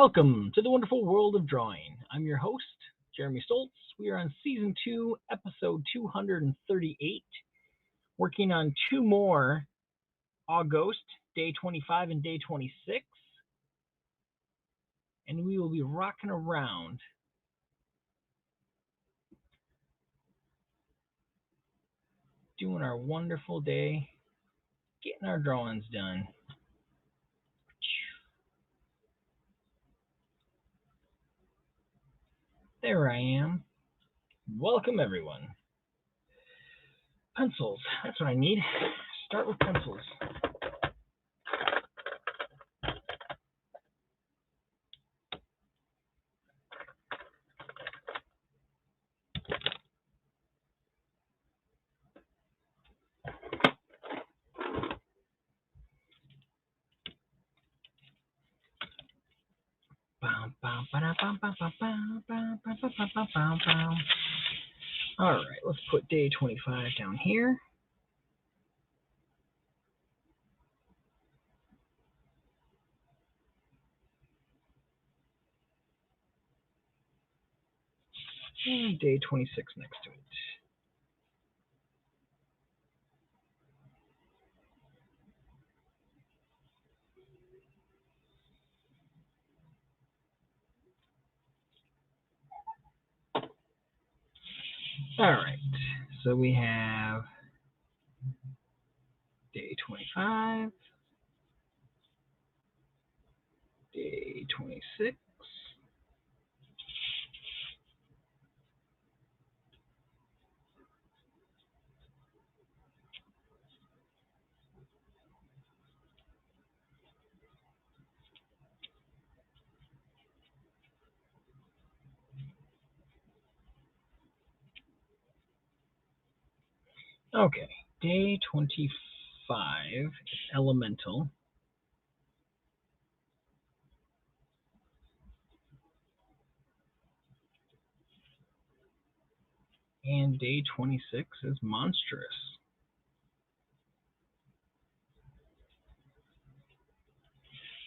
Welcome to the wonderful world of drawing. I'm your host, Jeremy Stoltz. We are on season 2, episode 238, working on two more August, day 25 and day 26. And we will be rocking around doing our wonderful day, getting our drawings done. There I am. Welcome, everyone. Pencils. That's what I need. Start with pencils. All right, let's put day 25 down here. And day 26 next to it. All right, so we have day 25, day 26, okay, day 25 is elemental. And day 26 is monstrous.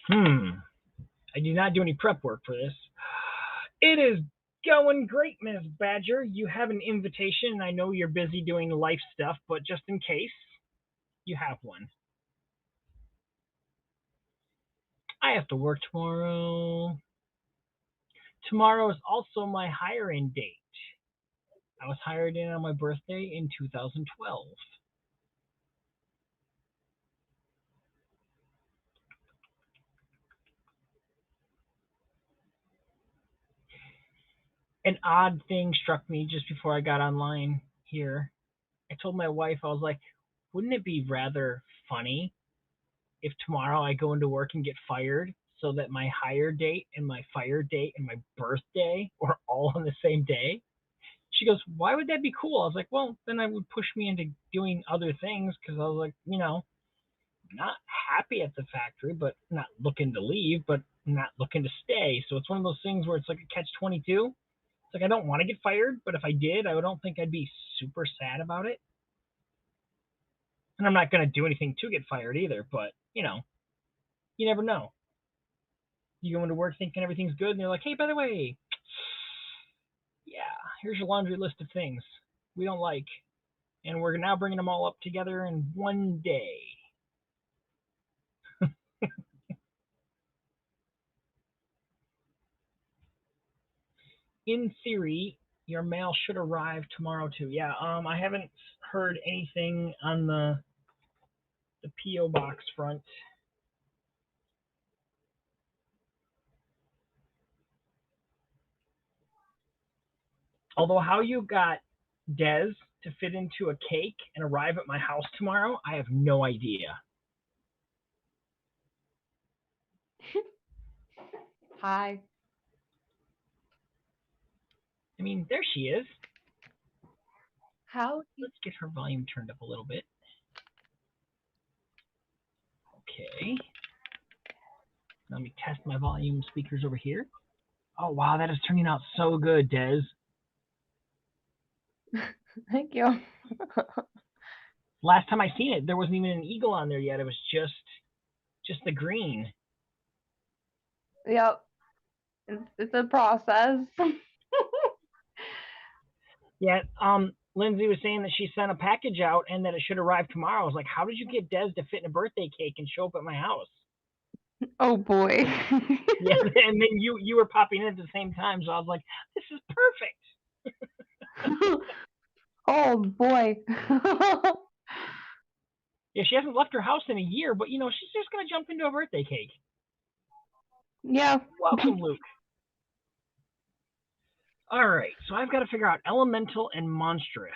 I did not do any prep work for this. It is going great, Ms. Badger. You have an invitation, and I know you're busy doing life stuff, but just in case, you have one. I have to work tomorrow. Tomorrow is also my hiring date. I was hired in on my birthday in 2012. An odd thing struck me just before I got online here. I told my wife, I was like, wouldn't it be rather funny if tomorrow I go into work and get fired so that my hire date and my fire date and my birthday are all on the same day? She goes, why would that be cool? I was like, well, then I would push me into doing other things because I was like, not happy at the factory, but not looking to leave, but not looking to stay. So it's one of those things where it's like a catch-22. It's like I don't want to get fired, but if I did, I don't think I'd be super sad about it. And I'm not going to do anything to get fired either, but, you never know. You go into work thinking everything's good, and they're like, hey, by the way, yeah, here's your laundry list of things we don't like, and we're now bringing them all up together in one day. In theory, your mail should arrive tomorrow too. Yeah, I haven't heard anything on the PO box front. Although how you got Dez to fit into a cake and arrive at my house tomorrow, I have no idea. Hi. I mean, there she is. How? Let's get her volume turned up a little bit. Okay. Let me test my volume speakers over here. Oh, wow, that is turning out so good, Dez. Thank you. Last time I seen it, there wasn't even an eagle on there yet. It was just the green. Yep. It's a process. Yeah, Lindsay was saying that she sent a package out and that it should arrive tomorrow. I was like, how did you get Des to fit in a birthday cake and show up at my house? Oh boy. Yeah, and then you were popping in at the same time, so I was like, this is perfect. Oh boy. Yeah, she hasn't left her house in a year, but she's just gonna jump into a birthday cake. Yeah. Welcome, Luke. All right, so I've got to figure out elemental and monstrous.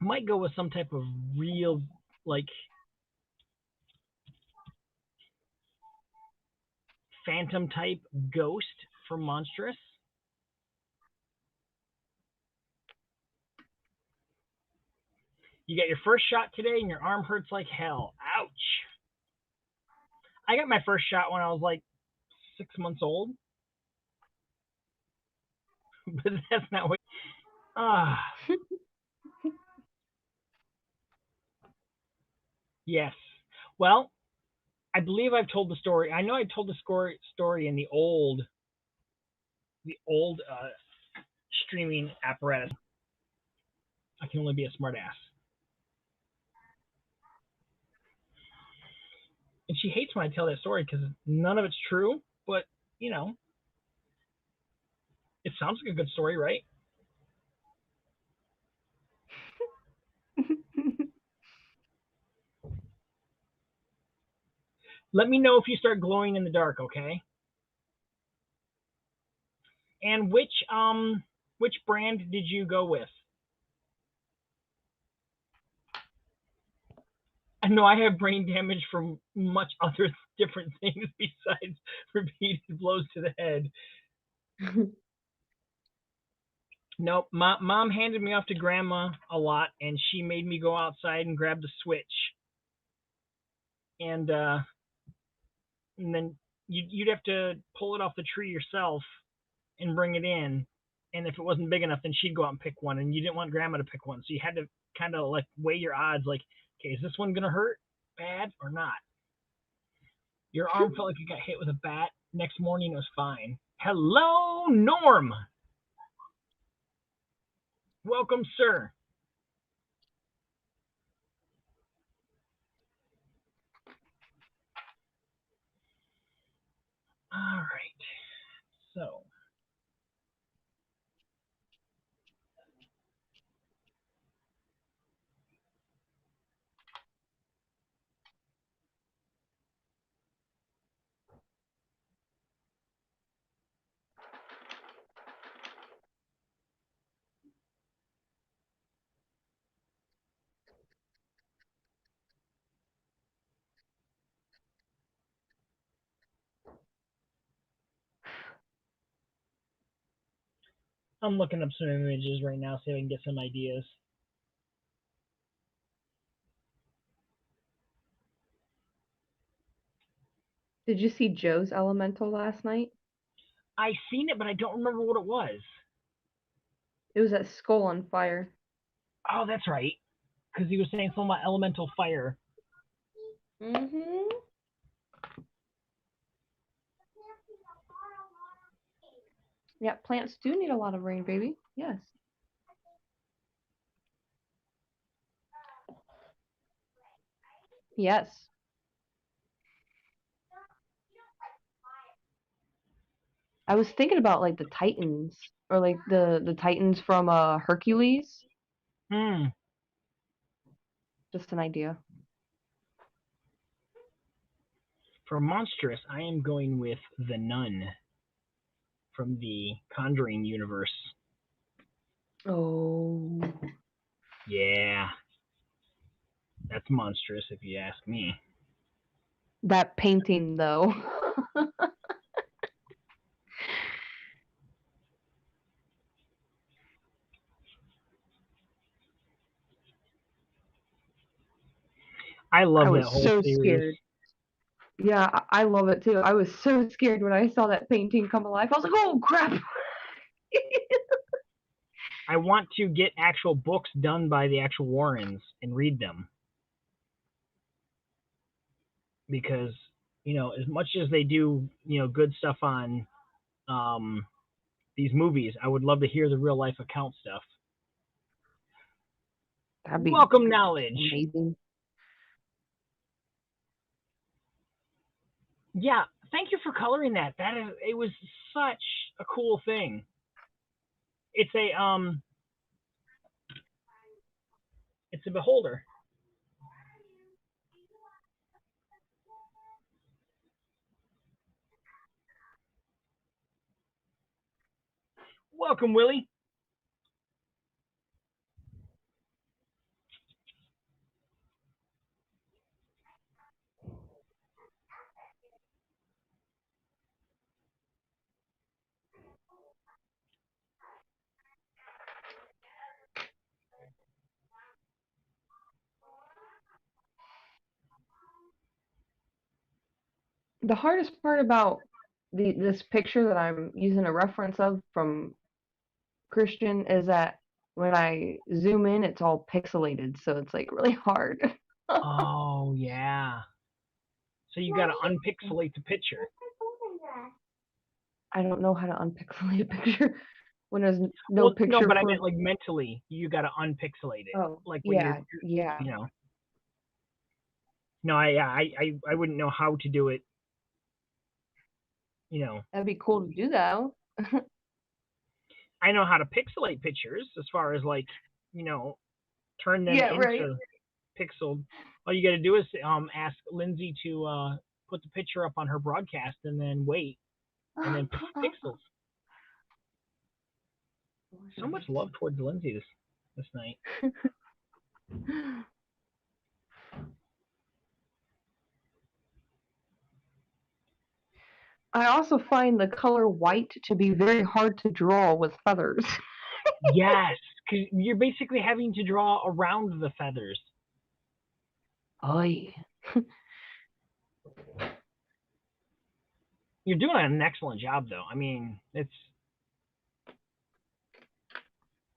Might go with some type of real, like, phantom type ghost for monstrous. You got your first shot today and your arm hurts like hell. Ouch. I got my first shot when I was like 6 months old. But that's not what. Yes. Well, I believe I've told the story. I know I told the story in the old streaming apparatus. I can only be a smartass. And she hates when I tell that story because none of it's true, but it sounds like a good story, right? Let me know if you start glowing in the dark, okay? And which brand did you go with? I know I have brain damage from much other different things besides repeated blows to the head. Nope. Mom handed me off to grandma a lot, and she made me go outside and grab the switch. And then you'd have to pull it off the tree yourself and bring it in. And if it wasn't big enough, then she'd go out and pick one. And you didn't want grandma to pick one, so you had to kind of like weigh your odds. Like, okay, is this one gonna hurt bad or not? Your arm felt like it got hit with a bat. Next morning, it was fine. Hello, Norm. Welcome, sir. All right. So, I'm looking up some images right now, so I can get some ideas. Did you see Joe's Elemental last night? I seen it, but I don't remember what it was. It was that skull on fire. Oh, that's right. Because he was saying something about elemental fire. Mm-hmm. Yeah, plants do need a lot of rain, baby. Yes. Yes. I was thinking about like the Titans or like the Titans from Hercules. Just an idea. For monstrous, I am going with the Nun from the Conjuring universe. Oh. Yeah. That's monstrous if you ask me. That painting though. I love that was whole so series. scared. Yeah, I love it too. I was so scared when I saw that painting come alive. I was like, oh crap. I want to get actual books done by the actual Warrens and read them. Because, as much as they do, good stuff on these movies, I would love to hear the real life account stuff. That'd be Welcome, Knowledge. amazing. Yeah, thank you for coloring that. It was such a cool thing. It's a beholder. Welcome, Willie. The hardest part about this picture that I'm using a reference of from Christian is that when I zoom in, it's all pixelated, so it's like really hard. Oh, yeah. So you got to unpixelate the picture. I don't know how to unpixelate a picture when there's no picture. No, but I meant like mentally, you got to unpixelate it. Oh, like when yeah. No, I wouldn't know how to do it. That'd be cool to do though. I know how to pixelate pictures as far as like, turn them into pixeled. All you got to do is ask Lindsay to put the picture up on her broadcast and then wait and then put pixels. So much love towards Lindsay this night. I also find the color white to be very hard to draw with feathers. Yes, because you're basically having to draw around the feathers. Oy. You're doing an excellent job, though. I mean, it's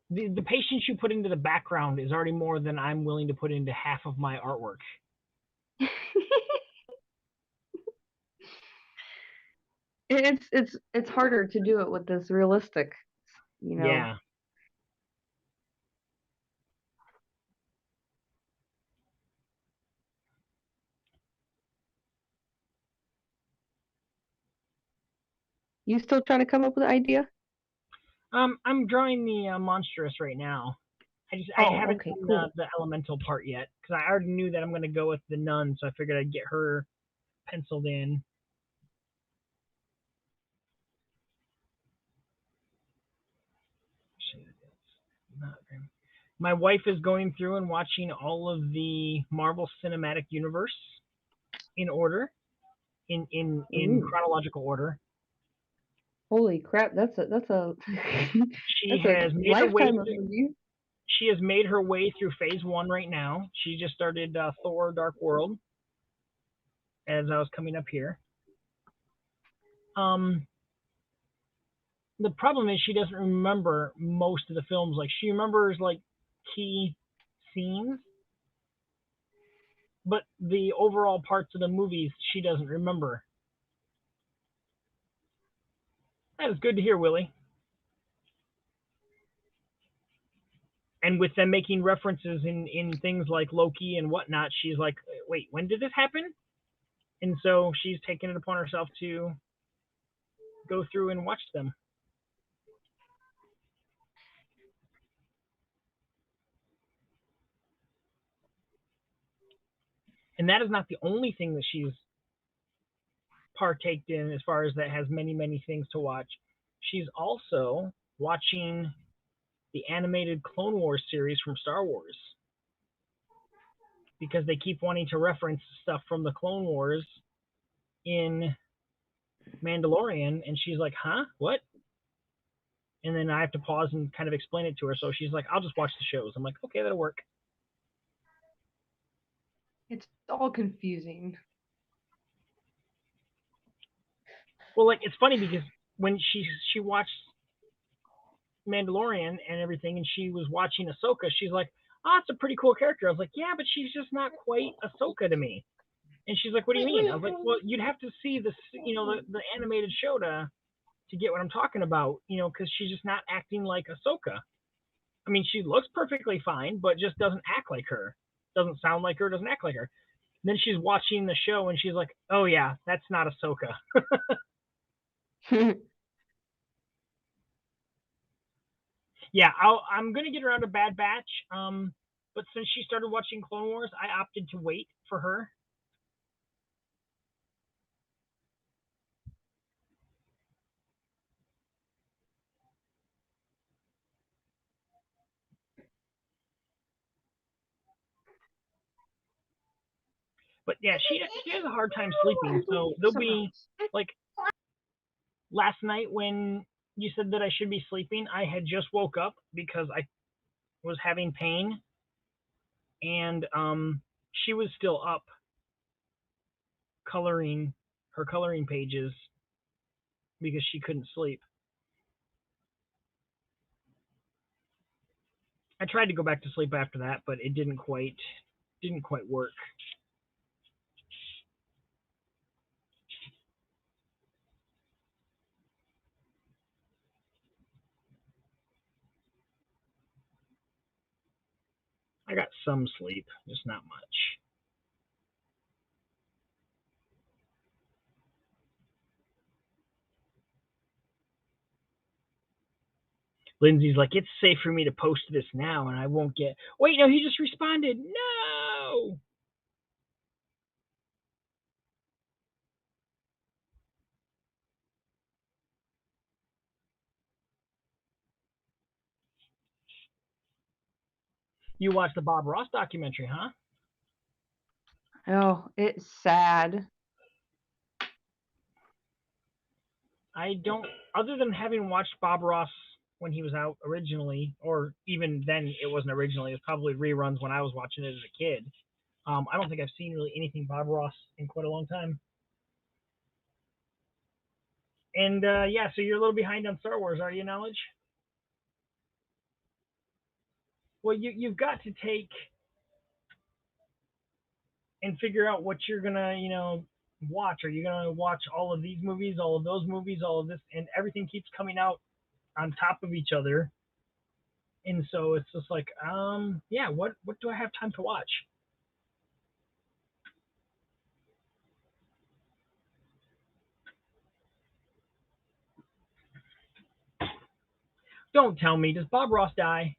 the patience you put into the background is already more than I'm willing to put into half of my artwork. It's harder to do it with this realistic, Yeah. You still trying to come up with an idea? I'm drawing the monstrous right now. I haven't done the elemental part yet because I already knew that I'm going to go with the nun, so I figured I'd get her penciled in. My wife is going through and watching all of the Marvel Cinematic Universe in order, in chronological order. Holy crap! That's a She has made her way. She has made her way through Phase 1 right now. She just started Thor: Dark World as I was coming up here. The problem is she doesn't remember most of the films. Like she remembers like key scenes, but the overall parts of the movies she doesn't remember. That is good to hear, Willie. And with them making references in things like Loki and whatnot, she's like, wait, when did this happen? And so she's taken it upon herself to go through and watch them. And that is not the only thing that she's partaked in as far as that has many, many things to watch. She's also watching the animated Clone Wars series from Star Wars because they keep wanting to reference stuff from the Clone Wars in Mandalorian, and she's like, huh? What? And then I have to pause and kind of explain it to her. So she's like, I'll just watch the shows. I'm like, okay, that'll work. It's all confusing. Well, like it's funny because when she watched Mandalorian and everything, and she was watching Ahsoka. She's like, "Ah, it's a pretty cool character." I was like, "Yeah, but she's just not quite Ahsoka to me." And she's like, "What do you mean?" I was like, "Well, you'd have to see the animated show to get what I'm talking about, because she's just not acting like Ahsoka. I mean, she looks perfectly fine, but just doesn't act like her. Doesn't sound like her, doesn't act like her." Then she's watching the show and she's like, "Oh yeah, that's not Ahsoka." Yeah, I'm gonna get around to Bad Batch. But since she started watching Clone Wars, I opted to wait for her. But yeah, she has a hard time sleeping, so there'll be like last night when you said that I should be sleeping, I had just woke up because I was having pain, and she was still up coloring her coloring pages because she couldn't sleep. I tried to go back to sleep after that, but it didn't quite work. I got some sleep, just not much. Lindsay's like, "It's safe for me to post this now, and I won't get." Wait, no, he just responded. No. You watched the Bob Ross documentary, huh? Oh, it's sad. I don't. Other than having watched Bob Ross when he was out originally, or even then, it wasn't originally. It was probably reruns when I was watching it as a kid. I don't think I've seen really anything Bob Ross in quite a long time. And yeah, so you're a little behind on Star Wars, are you, Knowledge? Well, you've got to take and figure out what you're gonna, watch. Are you gonna watch all of these movies, all of those movies, all of this, and everything keeps coming out on top of each other? And so it's just like, yeah, what do I have time to watch? Don't tell me, does Bob Ross die?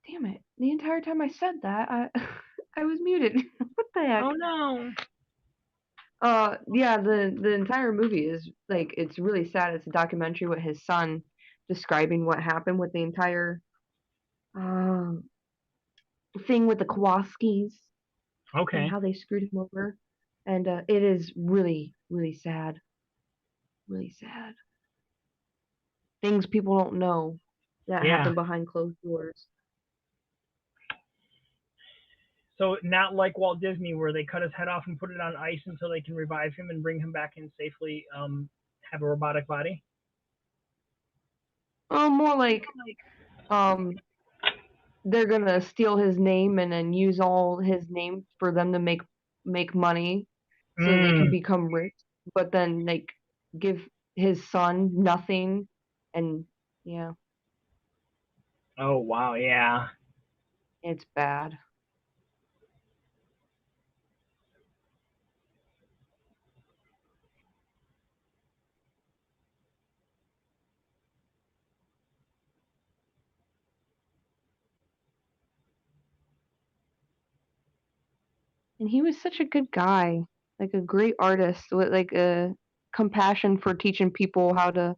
Damn it. The entire time I said that, I I was muted. What the heck? Oh no. Yeah, the entire movie is like it's really sad. It's a documentary with his son describing what happened with the entire um thing with the Kowalskis and Okay. how they screwed him over. And it is really, really sad. Really sad. Things people don't know that Yeah. happen behind closed doors. So not like Walt Disney, where they cut his head off and put it on ice until they can revive him and bring him back and safely have a robotic body. More like um they're gonna steal his name and then use all his name for them to make money so they can Mm. become rich, but then like give his son nothing and yeah, Oh wow, yeah. it's bad. And he was such a good guy, like a great artist with like a compassion for teaching people how to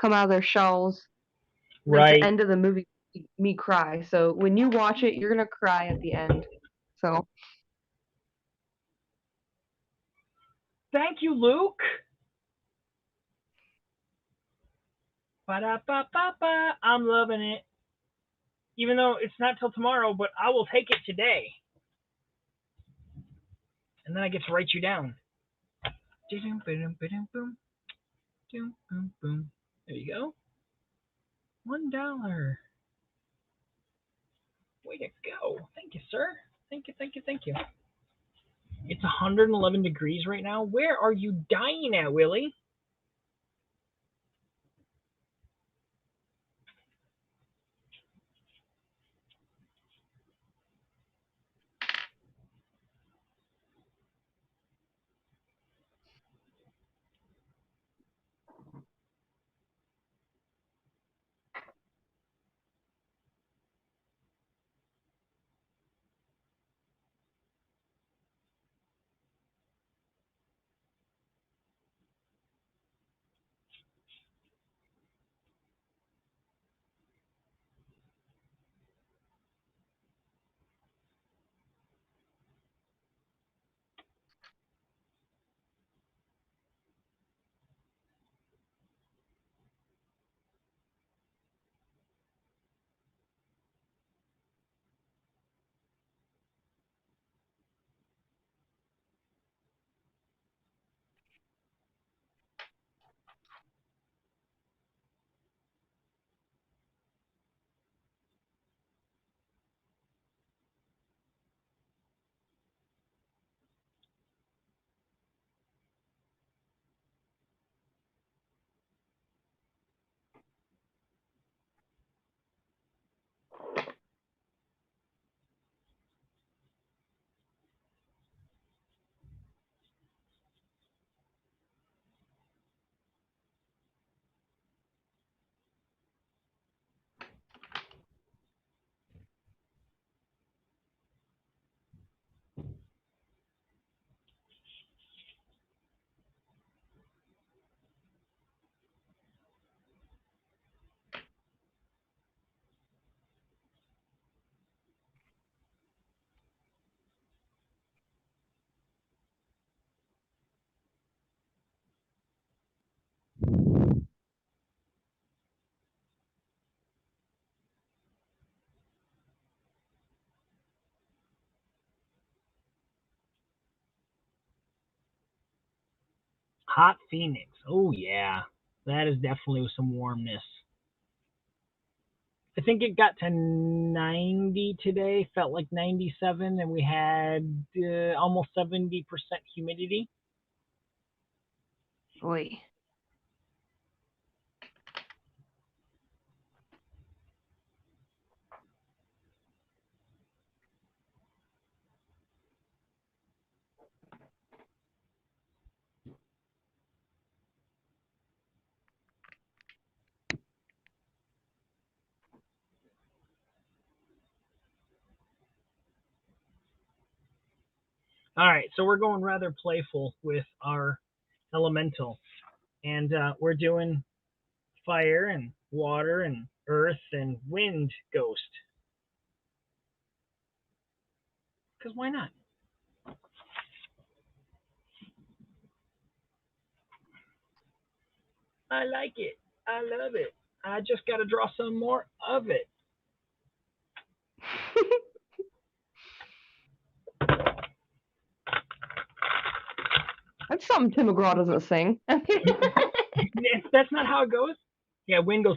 come out of their shells. And Right. at the end of the movie, me cry. So when you watch it, you're gonna cry at the end. So Thank you, Luke. Ba-da-ba-ba-ba. I'm loving it. Even though it's not till tomorrow, but I will take it today. And then I get to write you down. There you go. $1. Way to go. Thank you, sir. Thank you, thank you, thank you. It's 111 degrees right now. Where are you dying at, Willie? Hot Phoenix. Oh, yeah. That is definitely with some warmness. I think it got to 90 today, felt like 97, and we had almost 70% humidity. Oi. All right, so we're going rather playful with our elemental, and we're doing fire and water and earth and wind ghost. Because why not? I like it. I love it. I just got to draw some more of it. That's something Tim McGraw doesn't sing. That's not how it goes. Yeah, wind goes.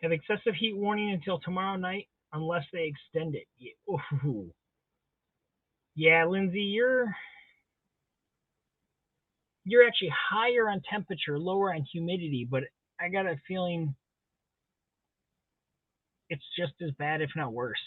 Have excessive heat warning until tomorrow night unless they extend it. Yeah, ooh. Yeah, Lindsay, you're actually higher on temperature, lower on humidity, but I got a feeling it's just as bad, if not worse.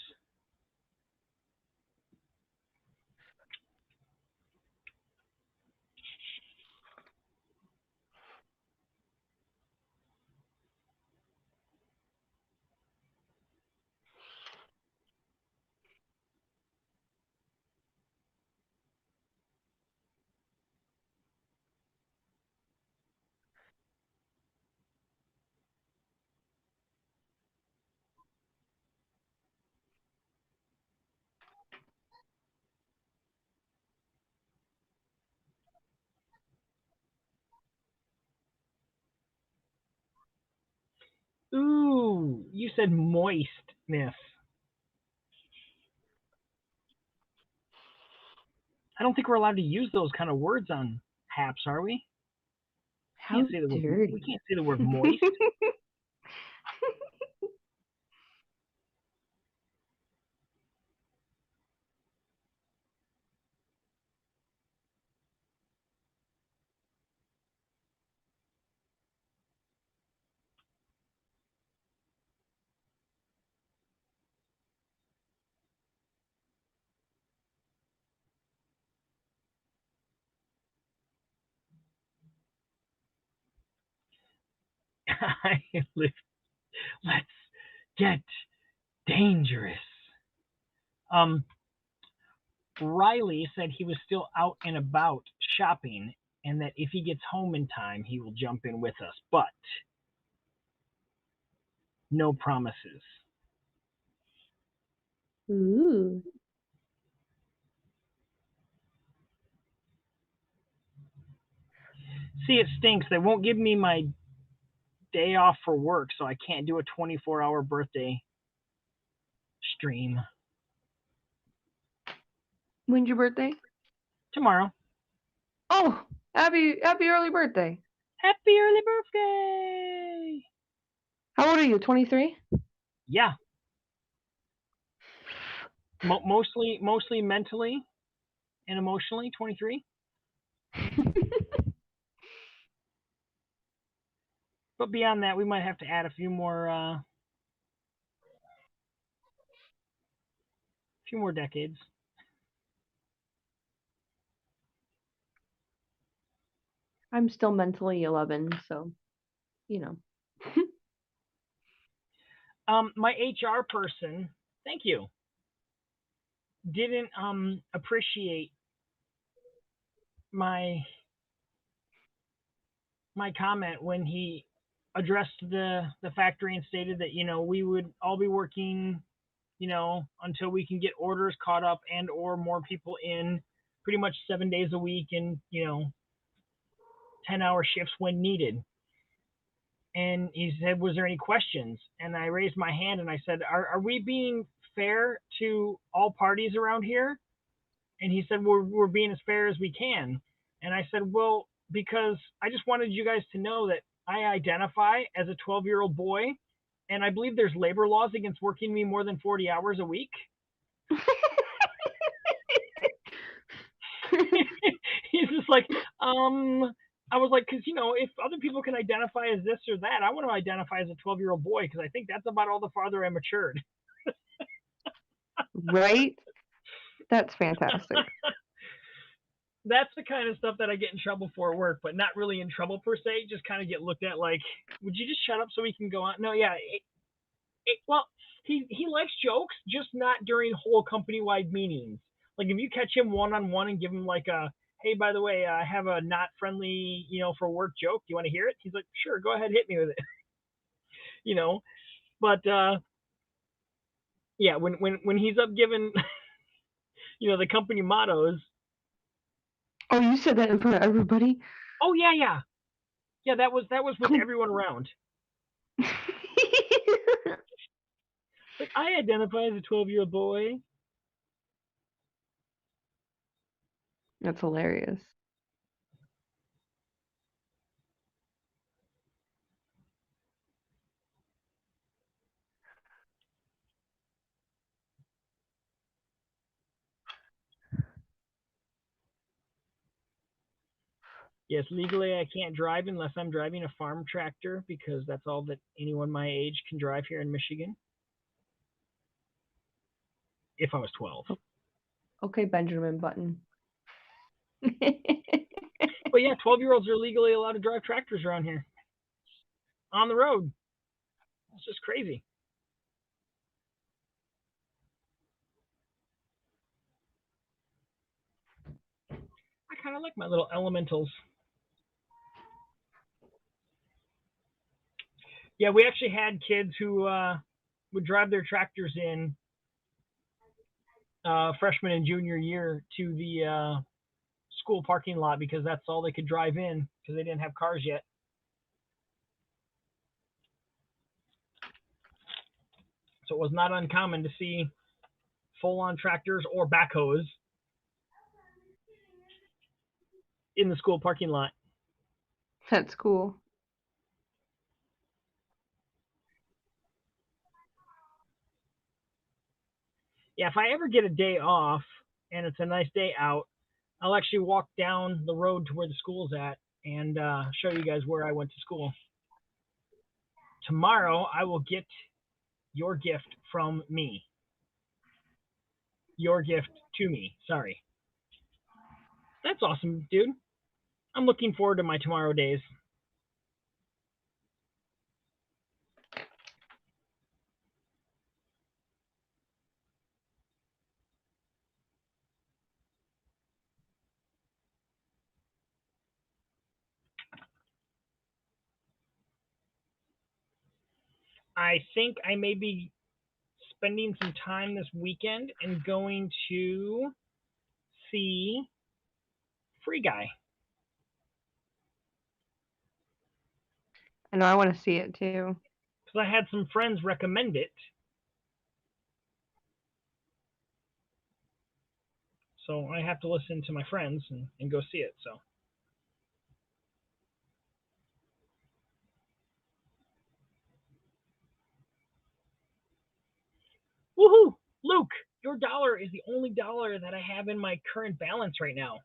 Ooh, you said moistness. I don't think we're allowed to use those kind of words on Haps, are we? How We dirty. can't say the word moist. Let's get dangerous. Um, Riley said he was still out and about shopping, and that if he gets home in time, he will jump in with us, but no promises. Ooh. See, it stinks. They won't give me my day off for work, so I can't do a 24-hour birthday stream When's your birthday? tomorrow. Oh, happy early birthday. Happy early birthday! How old are you? 23? Yeah, mostly mentally and emotionally. 23. But beyond that, we might have to add a few more decades. I'm still mentally 11, so, you know. My HR person, thank you, didn't appreciate my comment when he addressed the factory and stated that we would all be working until we can get orders caught up and or more people in pretty much 7 days a week and 10-hour shifts when needed. And he said, was there any questions? And I raised my hand and I said, are we being fair to all parties around here? And he said, we're being as fair as we can. And I said, well, because I just wanted you guys to know that I identify as a 12-year-old boy, and I believe there's labor laws against working me more than 40 hours a week. He's just like, I was like, because if other people can identify as this or that, I want to identify as a 12-year-old boy because I think that's about all the farther I matured. Right? That's fantastic. That's the kind of stuff that I get in trouble for at work, but not really in trouble per se. Just kind of get looked at like, would you just shut up so we can go on? No, yeah. Well, he likes jokes, just not during whole company-wide meetings. Like if you catch him one-on-one and give him like a, hey, by the way, I have a not friendly, for work joke. Do you want to hear it? He's like, sure, go ahead, hit me with it. you know, but yeah, when he's up giving, the company mottos. Oh, you said that in front of everybody? Oh yeah. Yeah, that was with everyone around. Like, I identify as a 12-year-old boy. That's hilarious. Yes, legally I can't drive unless I'm driving a farm tractor because that's all that anyone my age can drive here in Michigan. If I was 12. Okay, Benjamin Button. But yeah, 12-year-olds are legally allowed to drive tractors around here. On the road. It's just crazy. I kind of like my little elementals. Yeah, we actually had kids who would drive their tractors in freshman and junior year to the school parking lot because that's all they could drive in because they didn't have cars yet. So it was not uncommon to see full-on tractors or backhoes in the school parking lot. That's cool. Yeah, if I ever get a day off and it's a nice day out, I'll actually walk down the road to where the school's at and show you guys where I went to school. Tomorrow, I will get your gift from me. Your gift to me. Sorry. That's awesome, dude. I'm looking forward to my tomorrow days. I think I may be spending some time this weekend and going to see Free Guy. I know I want to see it too. Because I had some friends recommend it. So I have to listen to my friends and go see it. So. Woohoo! Luke, your dollar is the only dollar that I have in my current balance right now.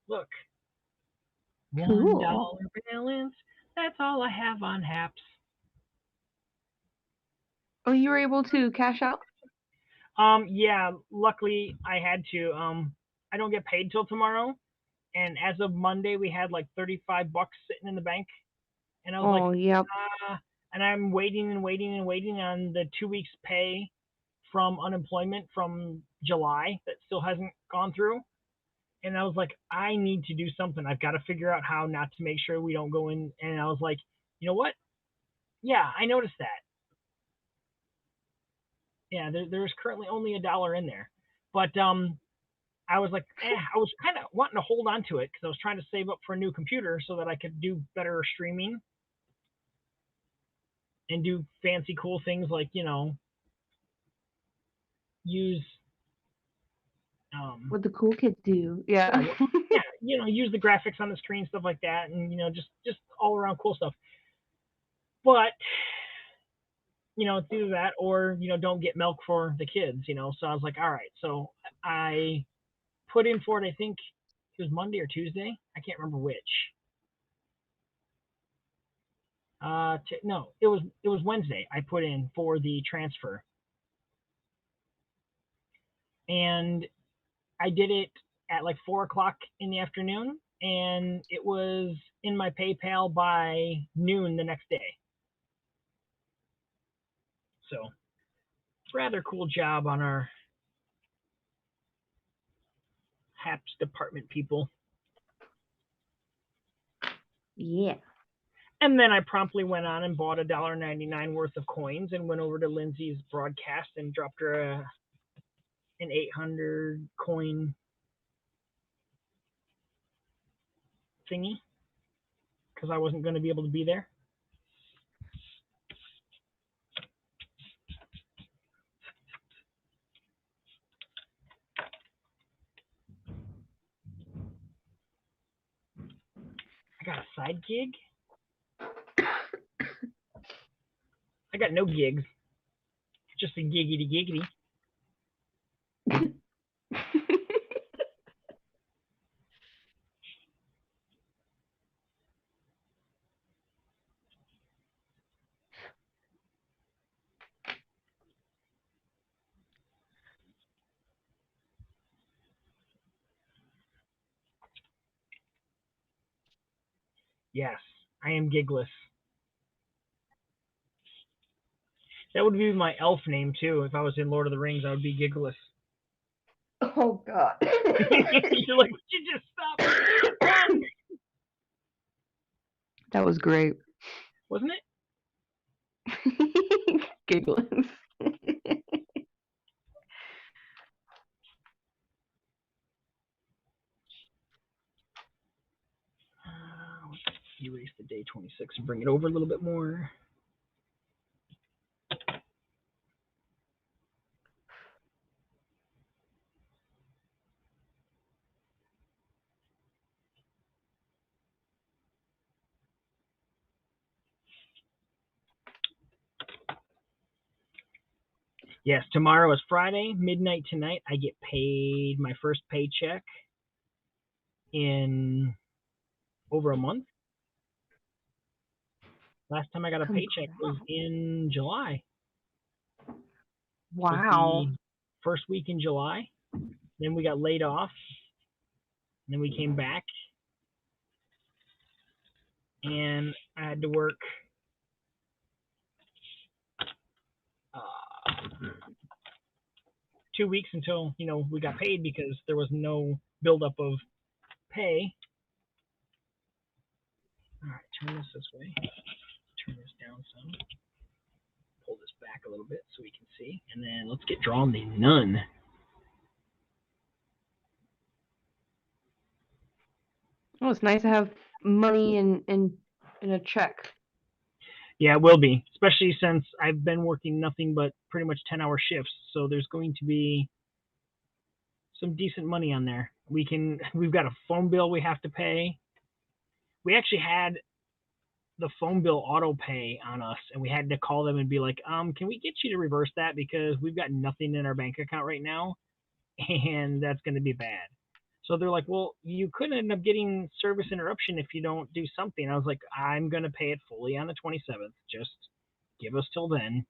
Look. Cool. $1 balance. That's all I have on Haps. Oh, you were able to cash out? Yeah, luckily I had to. I don't get paid till tomorrow, and as of Monday we had like $35 sitting in the bank, and I was like, Oh, yep. and I'm waiting and waiting and waiting on the 2 weeks pay from unemployment from July that still hasn't gone through. And I was like, I need to do something. I've got to figure out how not to make sure we don't go in. And I was like, you know what? Yeah, I noticed that. Yeah, there's currently only $1 in there, but I was like, I was kind of wanting to hold on to it because I was trying to save up for a new computer so that I could do better streaming and do fancy, cool things like use What the cool kids do. Yeah. yeah, use the graphics on the screen, stuff like that, and just all around cool stuff. But it's either that or don't get milk for the kids. So I was like, all right. So I put in for it. I think it was Monday or Tuesday. I can't remember which. No, it was Wednesday. I put in for the transfer, and I did it at like 4 o'clock in the afternoon, and it was in my PayPal by noon the next day. So, rather cool job on our HAPS department people. Yeah. And then I promptly went on and bought $1.99 worth of coins and went over to Lindsay's broadcast and dropped her an 800 coin thingy because I wasn't going to be able to be there. I got a side gig? I got no gigs. Just a giggity giggity. Yes, I am gigless. That would be my elf name too. If I was in Lord of the Rings, I would be Gigless. Oh God. You're like, would you just stop? That was great. Wasn't it? Giggles. Erase the day 26 and bring it over a little bit more. Yes, tomorrow is Friday, midnight tonight. I get paid my first paycheck in over a month. Last time I got a paycheck was in July. Wow. The first week in July. Then we got laid off. And then we came back. And I had to work 2 weeks until, we got paid because there was no buildup of pay. All right, turn this way. Turn this down some. Pull this back a little bit so we can see. And then let's get drawn the nun. Oh, it's nice to have money in a check. Yeah, it will be, especially since I've been working nothing but pretty much 10-hour shifts. So there's going to be some decent money on there. We've got a phone bill we have to pay. We actually had the phone bill auto pay on us, and we had to call them and be like, can we get you to reverse that because we've got nothing in our bank account right now, and that's going to be bad. So they're like, well, you could end up getting service interruption if you don't do something. I was like, I'm going to pay it fully on the 27th. Just give us till then.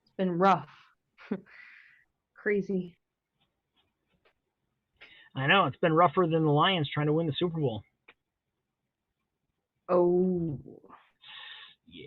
It's been rough. Crazy. I know. It's been rougher than the Lions trying to win the Super Bowl. Oh. Yeah.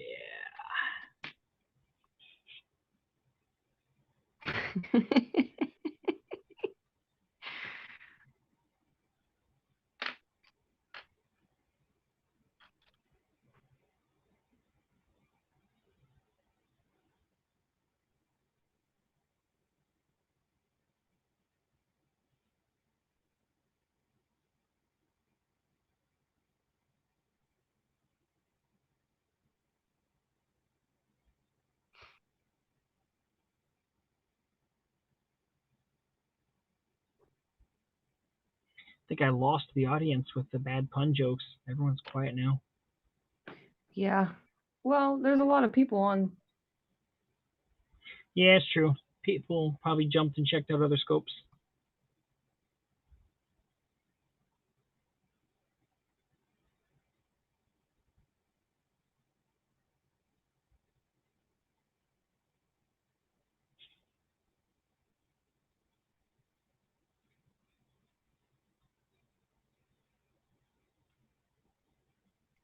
I think I lost the audience with the bad pun jokes. Everyone's quiet now. Yeah. Well, there's a lot of people on. Yeah, it's true. People probably jumped and checked out other scopes.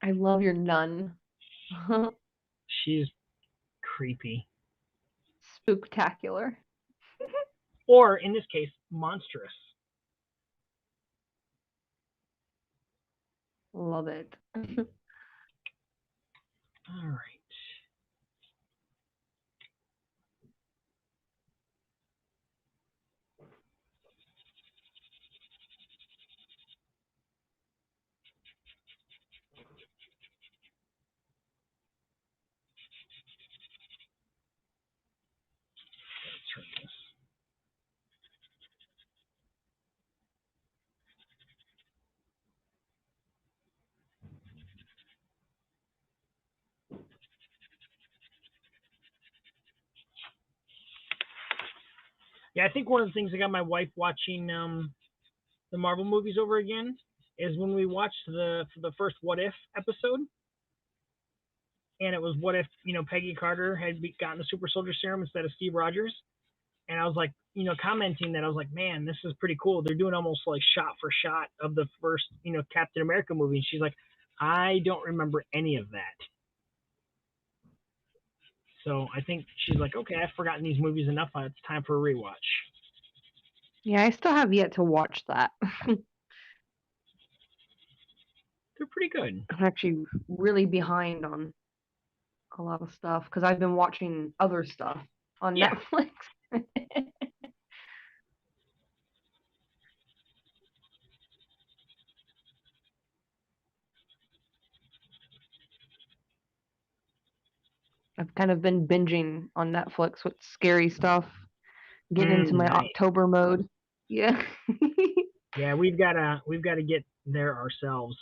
I love your nun. She's creepy. Spooktacular. Or, in this case, monstrous. Love it. All right. Turn this. Yeah, I think one of the things that got my wife watching the Marvel movies over again is when we watched the first What If episode, and it was what if Peggy Carter had gotten the super soldier serum instead of Steve Rogers, and I was like commenting that I was like, man, this is pretty cool. They're doing almost like shot for shot of the first Captain America movie, and she's like, I don't remember any of that. So I think she's like, okay, I've forgotten these movies enough. It's time for a rewatch. Yeah, I still have yet to watch that. They're pretty good. I'm actually really behind on a lot of stuff because I've been watching other stuff on Netflix. I've kind of been binging on Netflix with scary stuff, getting into my October mode. Yeah. Yeah, we've gotta get there ourselves.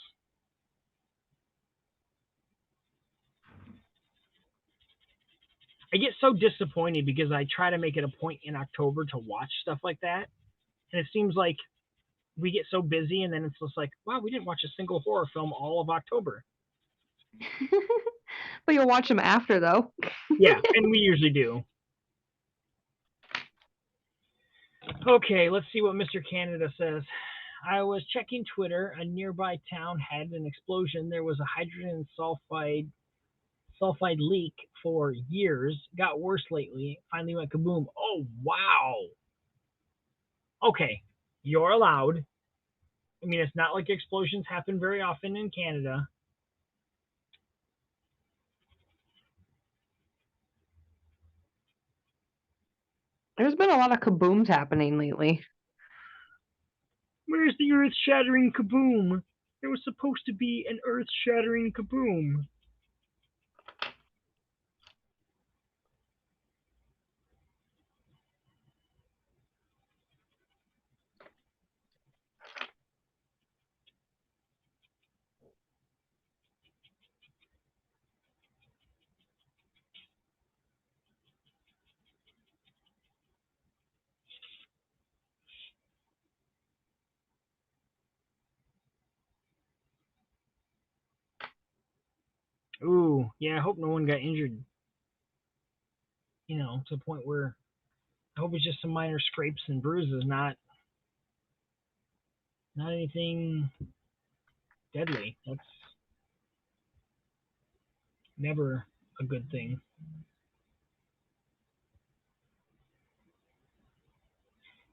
I get so disappointed because I try to make it a point in October to watch stuff like that, and it seems like we get so busy, and then it's just like, wow, we didn't watch a single horror film all of October. But you'll watch them after, though. Yeah, and we usually do. Okay, let's see what Mr. Canada says. I was checking Twitter. A nearby town had an explosion. There was a hydrogen sulfide leak for years. Got worse lately. Finally went kaboom. Oh wow. Okay, you're allowed. I mean, it's not like explosions happen very often in Canada. There's been a lot of kabooms happening lately. Where's the earth-shattering kaboom? There was supposed to be an earth-shattering kaboom. Ooh, yeah, I hope no one got injured. You know, to the point where I hope it's just some minor scrapes and bruises, not anything deadly. That's never a good thing.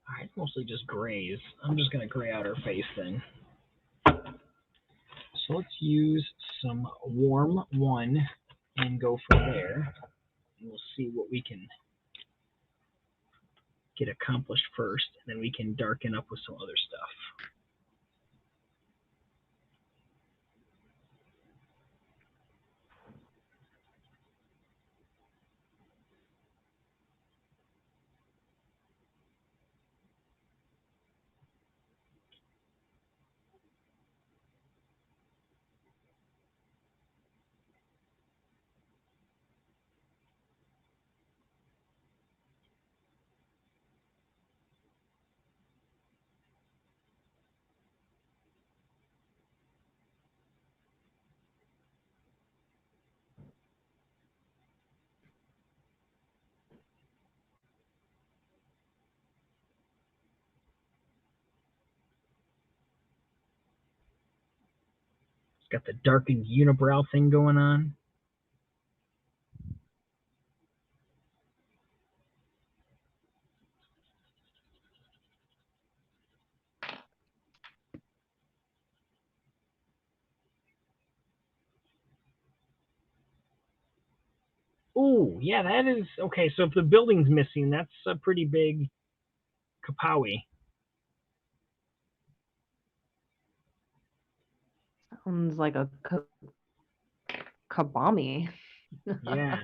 Alright, it's mostly just grays. I'm just gonna gray out her face then. So let's use some warm one and go from there. And we'll see what we can get accomplished first, and then we can darken up with some other stuff. It's got the darkened unibrow thing going on. Ooh, yeah, that is okay. So if the building's missing, that's a pretty big kapowie. Sounds like a kabami. Yeah.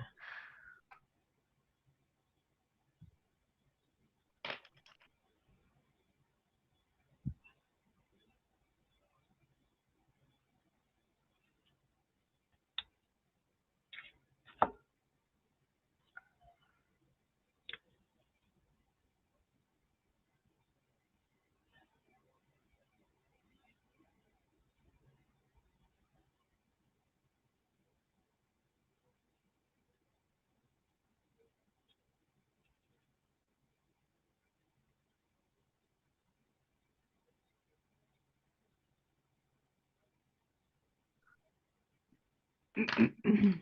And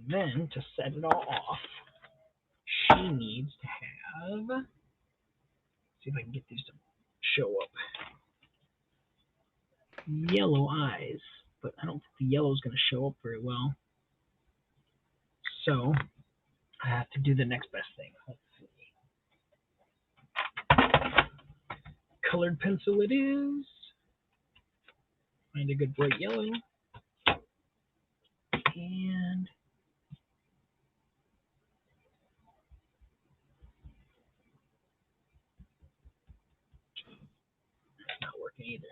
then to set it all off, she needs to have. See if I can get these to show up. Yellow eyes, but I don't think the yellow is going to show up very well. So I have to do the next best thing. Let's see. Colored pencil it is. Find a good bright yellow. And it's not working either.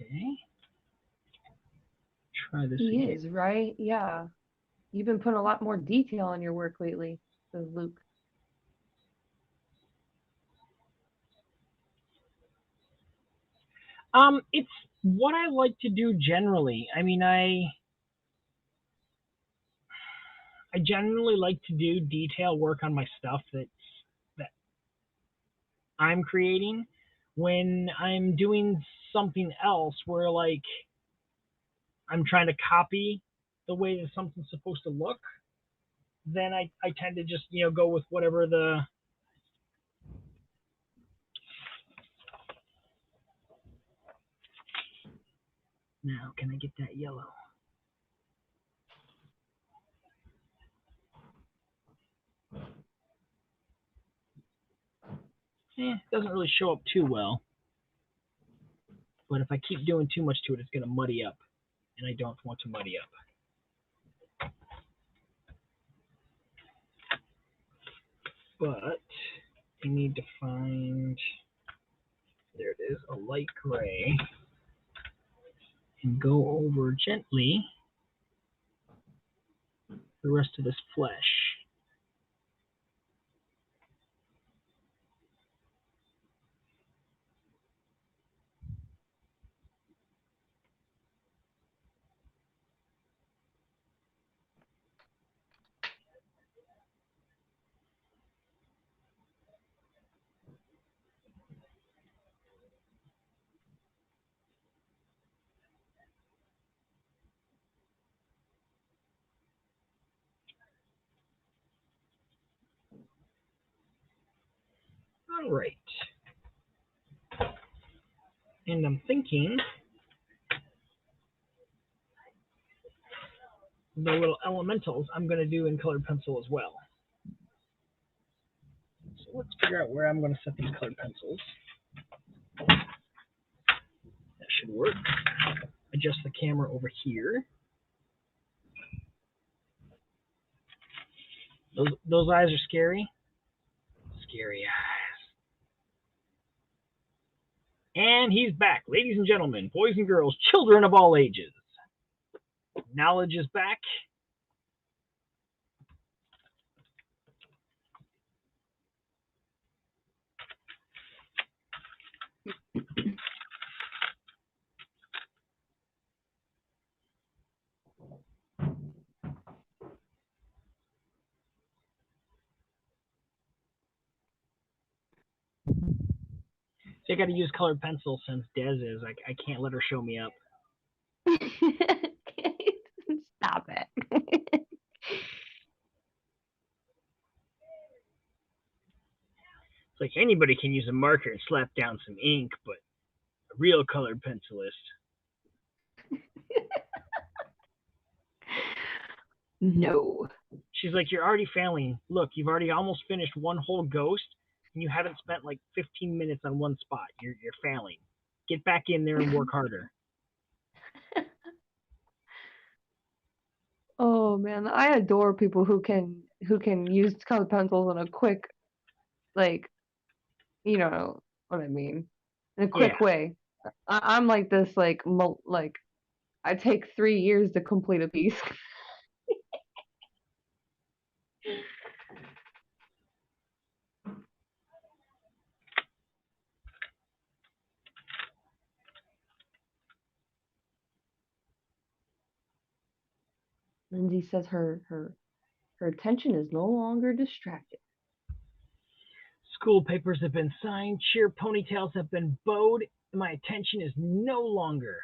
Okay. try this He again. is, right? Yeah. You've been putting a lot more detail in your work lately, says Luke. It's what I like to do generally. I mean, I generally like to do detail work on my stuff that I'm creating. When I'm doing something else where like I'm trying to copy the way that something's supposed to look, then I tend to just, go with whatever the now can I get that yellow? Doesn't really show up too well. But if I keep doing too much to it, it's going to muddy up. And I don't want to muddy up. But I need to find, there it is, a light gray. And go over gently the rest of this flesh. All right. And I'm thinking the little elementals I'm going to do in colored pencil as well. So let's figure out where I'm going to set these colored pencils. That should work. Adjust the camera over here. Those eyes are scary. Scary eyes. And he's back. Ladies and gentlemen, boys and girls, children of all ages. Knowledge is back. So I got to use colored pencil since Des is. I can't let her show me up. Stop it. It's like anybody can use a marker and slap down some ink, but a real colored pencilist. No. She's like, you're already failing. Look, you've already almost finished one whole ghost, and you haven't spent like 15 minutes on one spot. You're failing. Get back in there and work harder. Oh man, I adore people who can use colored pencils in a quick, like, you know what I mean, in a quick way. I'm like this, like, I take 3 years to complete a piece. Lindsay says her attention is no longer distracted. School papers have been signed, cheer ponytails have been bowed, and my attention is no longer.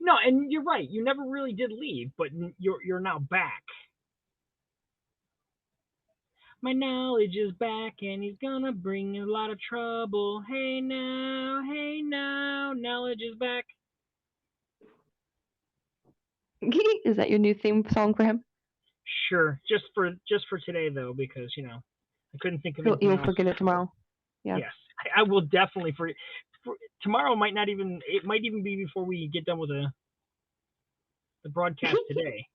No, and you're right. You never really did leave, but you're now back. My knowledge is back, and he's gonna bring a lot of trouble. Hey now, knowledge is back. Is that your new theme song for him? Sure, just for today though, because I couldn't think of anything You'll else. forget it tomorrow. Yeah. Yes, I will definitely for tomorrow. Might not even. It might even be before we get done with the broadcast today.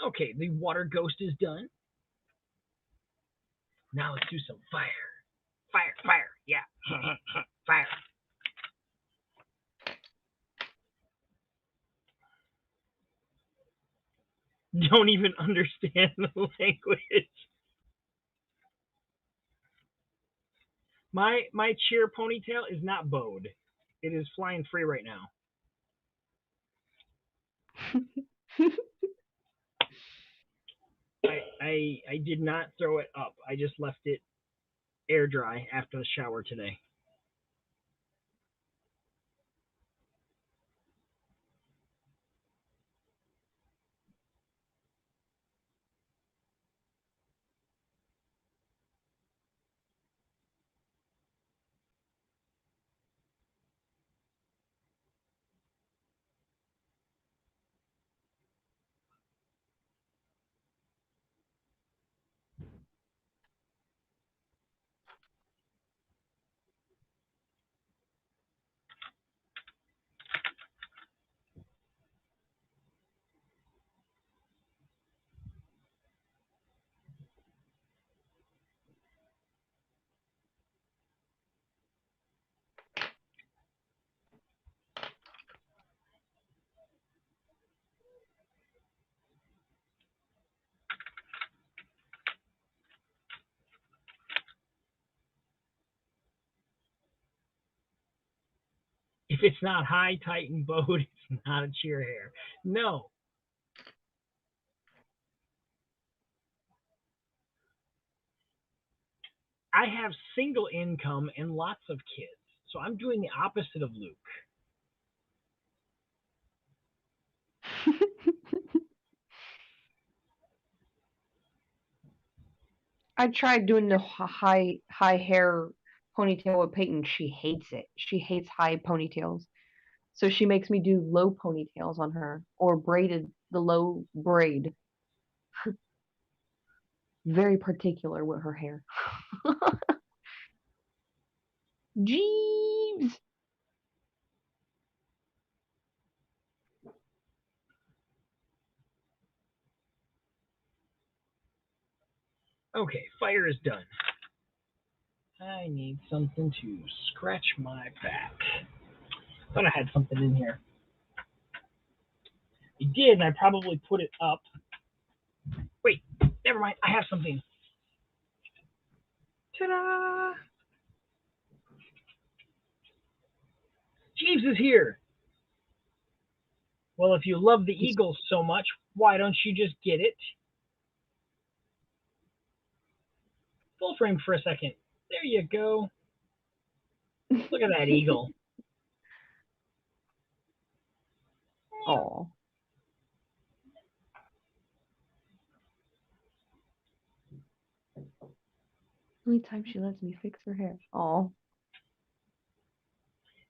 Okay, the water ghost is done. Now let's do some fire. Fire, fire, yeah. Fire. Don't even understand the language. My cheer ponytail is not bowed. It is flying free right now. I did not throw it up. I just left it air dry after the shower today. If it's not high, tight, and bowed, it's not a cheer hair. No. I have single income and lots of kids. So I'm doing the opposite of Luke. I tried doing the high hair ponytail with Peyton. She hates it. She hates high ponytails. So she makes me do low ponytails on her or braided the low braid. Very particular with her hair. Jeeves. Okay, fire is done. I need something to scratch my back. Thought I had something in here. I did, and I probably put it up. Wait, never mind. I have something. Ta-da! Jeeves is here. Well, if you love the Eagles so much, why don't you just get it? Full frame for a second. There you go. Look at that eagle. Oh. Only time she lets me fix her hair. Oh.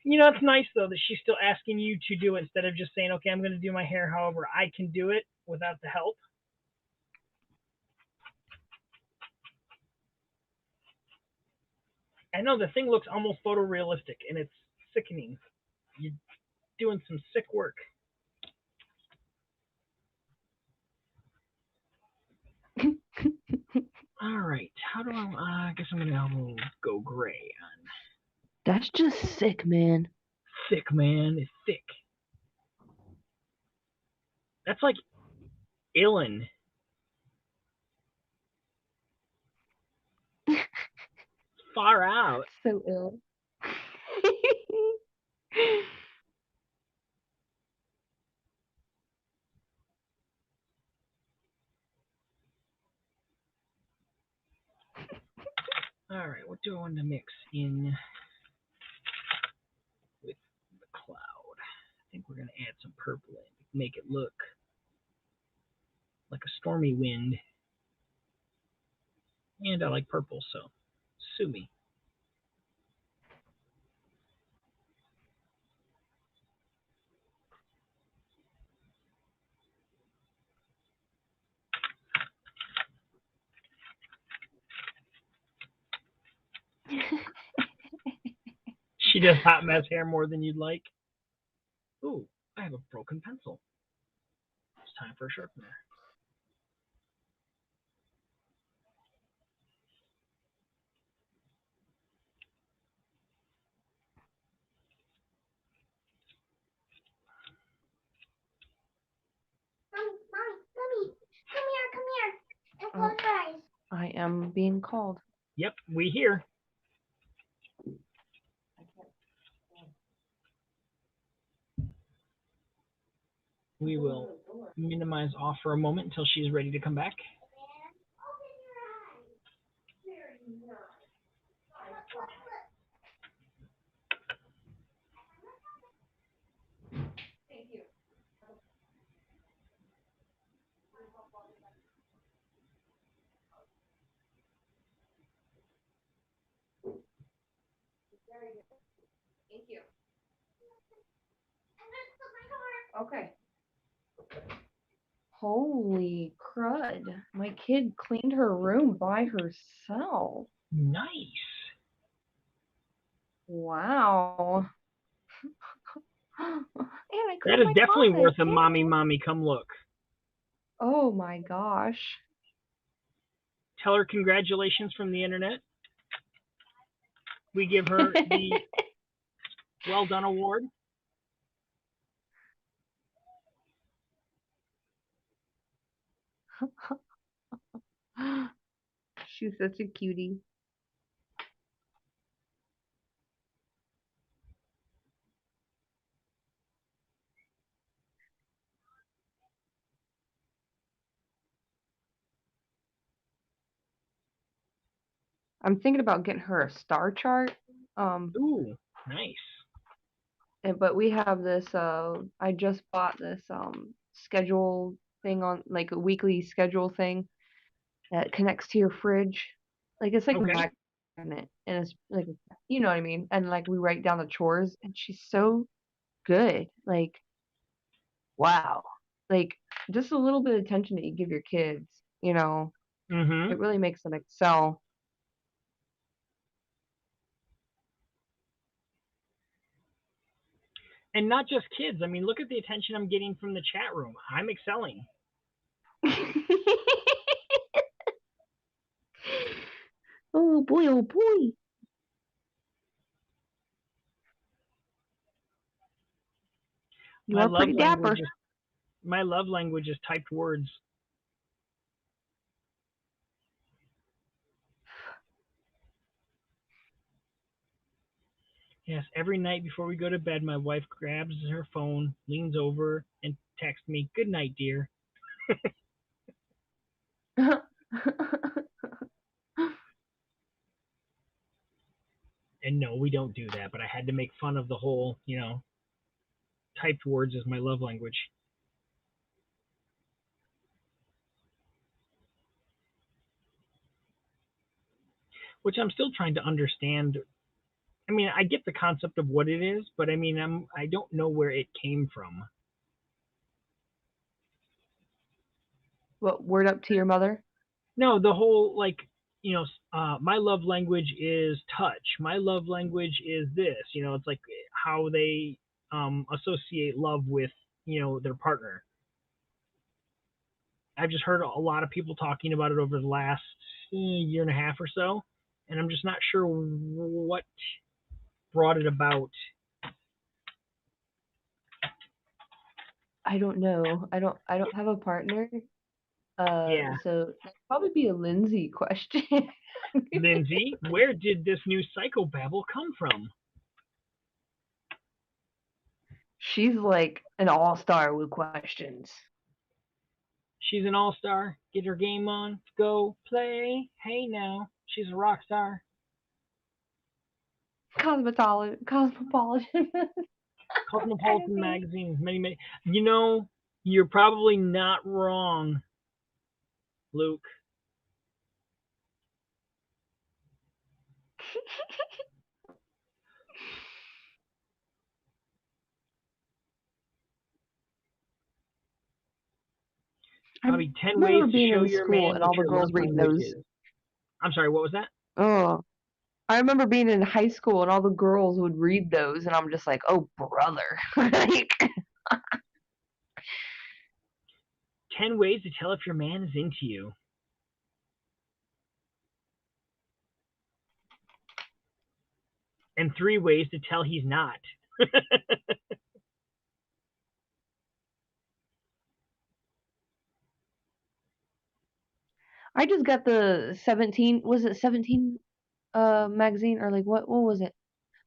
You know, it's nice though that she's still asking you to do it instead of just saying, "Okay, I'm going to do my hair however I can do it without the help." I know the thing looks almost photorealistic, and it's sickening. You're doing some sick work. All right, how do I guess I'm gonna go gray on. That's just sick, man. Thick, man. It's thick. That's like illin. Far out. So ill. All right, what do I want to mix in with the cloud? I think we're gonna add some purple in, make it look like a stormy wind. And I like purple, so sue me. She does hot mess hair more than you'd like. Ooh, I have a broken pencil. It's time for a sharpener. am being called. Yep, we hear. We will minimize off for a moment until she's ready to come back. Thank you. Okay. Holy crud. My kid cleaned her room by herself. Nice. Wow. And I That is definitely worth a mommy come look. Oh my gosh. Tell her congratulations from the internet. We give her the Well Done Award. She's such a cutie. I'm thinking about getting her a star chart. Ooh, nice. But we have this I just bought this schedule thing on, like, a weekly schedule thing that connects to your fridge. Like, it's like Okay. a magnet, and it's like, you know what I mean? And like, we write down the chores, and she's so good. Like, wow. Like, just a little bit of attention that you give your kids, you know, Mm-hmm. it really makes them excel. And not just kids. I mean, look at the attention I'm getting from the chat room. I'm excelling. Oh boy, oh boy. You are pretty dapper. My love language is typed words. Yes, every night before we go to bed, my wife grabs her phone, leans over, and texts me, "Good night, dear." And no, we don't do that, but I had to make fun of the whole, typed words as my love language. Which I'm still trying to understand. I mean, I get the concept of what it is, but I mean, I don't know where it came from. What, word up to your mother? No, the whole, like, my love language is touch. My love language is this. It's like how they associate love with, their partner. I've just heard a lot of people talking about it over the last year and a half or so, and I'm just not sure what brought it about. I don't know. I don't have a partner. Yeah. So that'd probably be a Lindsay question. Lindsay, where did this new psychobabble come from? She's like an all-star with questions. She's an all-star. Get her game on. Go play. Hey now. She's a rock star. Cosmopolitan. Cosmopolitan magazines. Many. You're probably not wrong, Luke. Probably 10 ways to show your man and all the girls reading those. I'm sorry, what was that? Oh, I remember being in high school and all the girls would read those, and I'm just like, oh, brother. Like, 10 ways to tell if your man is into you. And 3 ways to tell he's not. I just got the 17. Was it 17 magazine, or like what was it?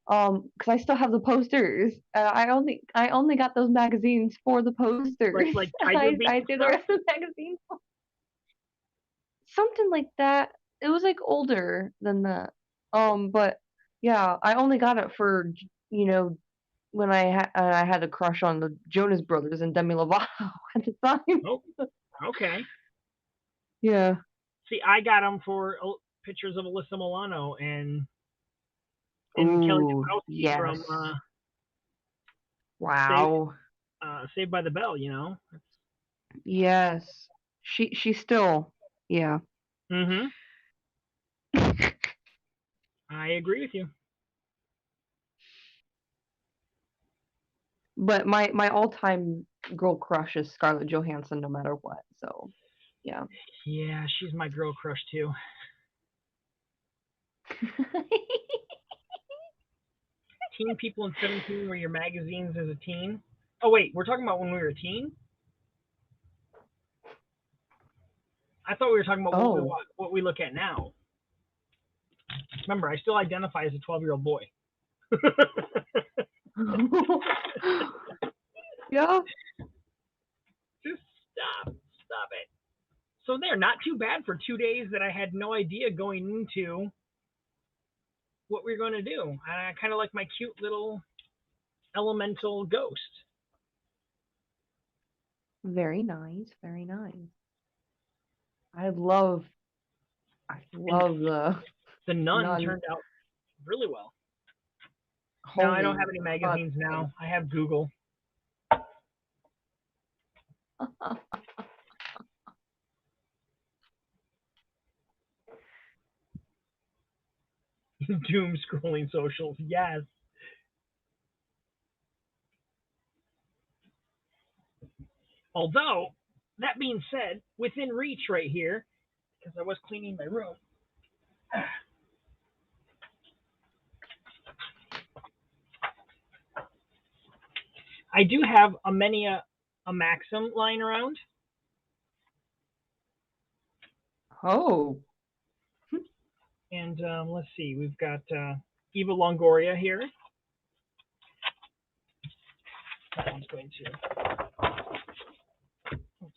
Because I still have the posters. I only got those magazines for the posters. Like Tiger Beat I and did the stuff? rest of the magazine. Something like that. It was like older than that. But yeah, I only got it for, you know, when I had a crush on the Jonas Brothers and Demi Lovato at the time. Oh, okay. Yeah. See, I got them for pictures of Alyssa Milano and Kelly Ooh, Kapowski from yes. Saved, Wow. Saved by the Bell. You know. Yes. She still, yeah. Mm-hmm. I agree with you. But my all-time girl crush is Scarlett Johansson no matter what. So, yeah. Yeah, she's my girl crush too. Teen People in 17 were your magazines as a teen. Oh wait, we're talking about when we were a teen. I thought we were talking about Oh. what we look at now. Remember, I still identify as a 12-year-old boy. Yeah. Just stop it. So they're not too bad for 2 days that I had no idea going into what we were going to do. I kind of like my cute little elemental ghost. Very nice, very nice. I love the Nun nun. turned out really well. Now I don't Holy have any magazines now. I have Google. Doom scrolling socials. Yes. Although, that being said, within reach right here, because I was cleaning my room, I do have a Maxim lying around. Oh. And let's see, we've got Eva Longoria here. That one's going to. Let's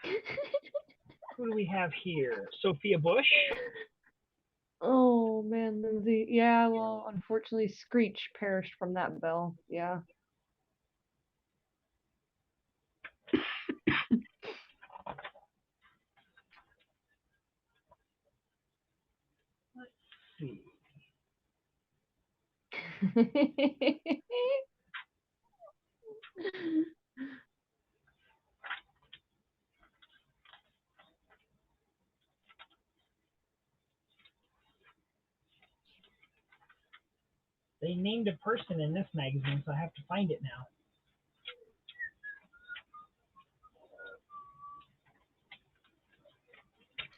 see. Who do we have here? Sophia Bush. Oh man, Lindsay. Yeah, well, unfortunately, Screech perished from that bell. Yeah. Let's see. They named a person in this magazine, so I have to find it now.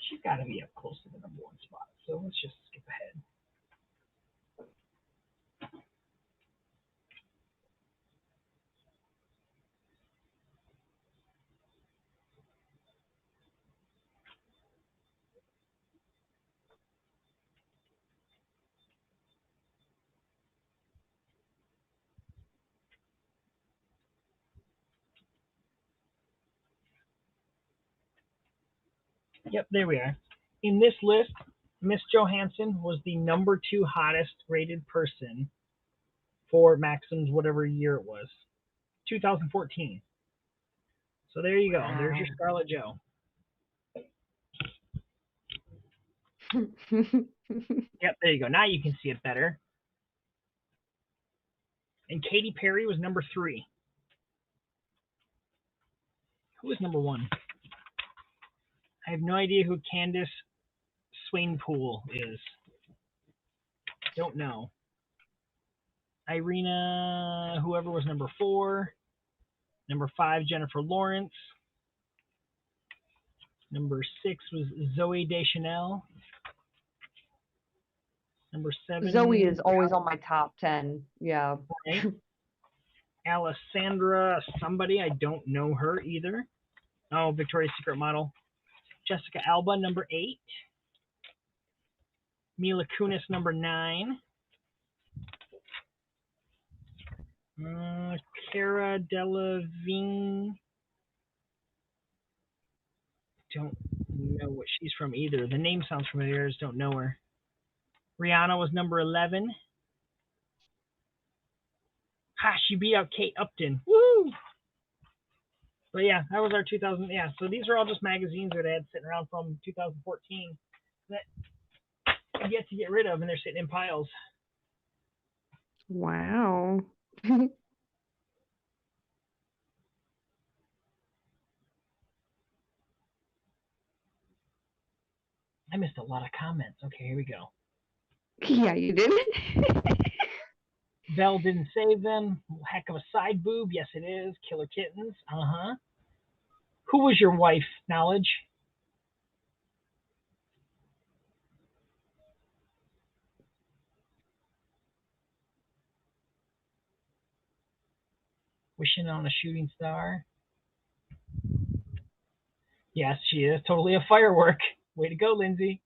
She's got to be up close to the number one spot, so let's just skip ahead. Yep, there we are. In this list, Miss Johansson was the number 2 hottest rated person for Maxim's whatever year it was, 2014. So there you go. Wow. There's your Scarlett Jo. Yep, there you go. Now you can see it better. And Katy Perry was number 3. Who was number 1? I have no idea who Candace Swainpool is. Don't know. Irina, whoever was number 4. Number 5, Jennifer Lawrence. Number 6 was Zooey Deschanel. Number 7. Zoe is always on my top 10. Yeah. Right. Alessandra somebody. I don't know her either. Oh, Victoria's Secret model. Jessica Alba, number 8. Mila Kunis, number 9. Cara Delevingne. Don't know what she's from either. The name sounds familiar. I just don't know her. Rihanna was number 11. Ha, she beat out Kate Upton. Woo! But yeah, that was our 2000. Yeah, so these are all just magazines that I had sitting around from 2014 that I've yet to get rid of, and they're sitting in piles. Wow. I missed a lot of comments. Okay, here we go. Yeah, you did. Belle didn't save them. Heck of a side boob. Yes, it is. Killer Kittens. Who was your wife, Knowledge? Wishing on a shooting star. Yes, she is. Totally a firework. Way to go, Lindsay.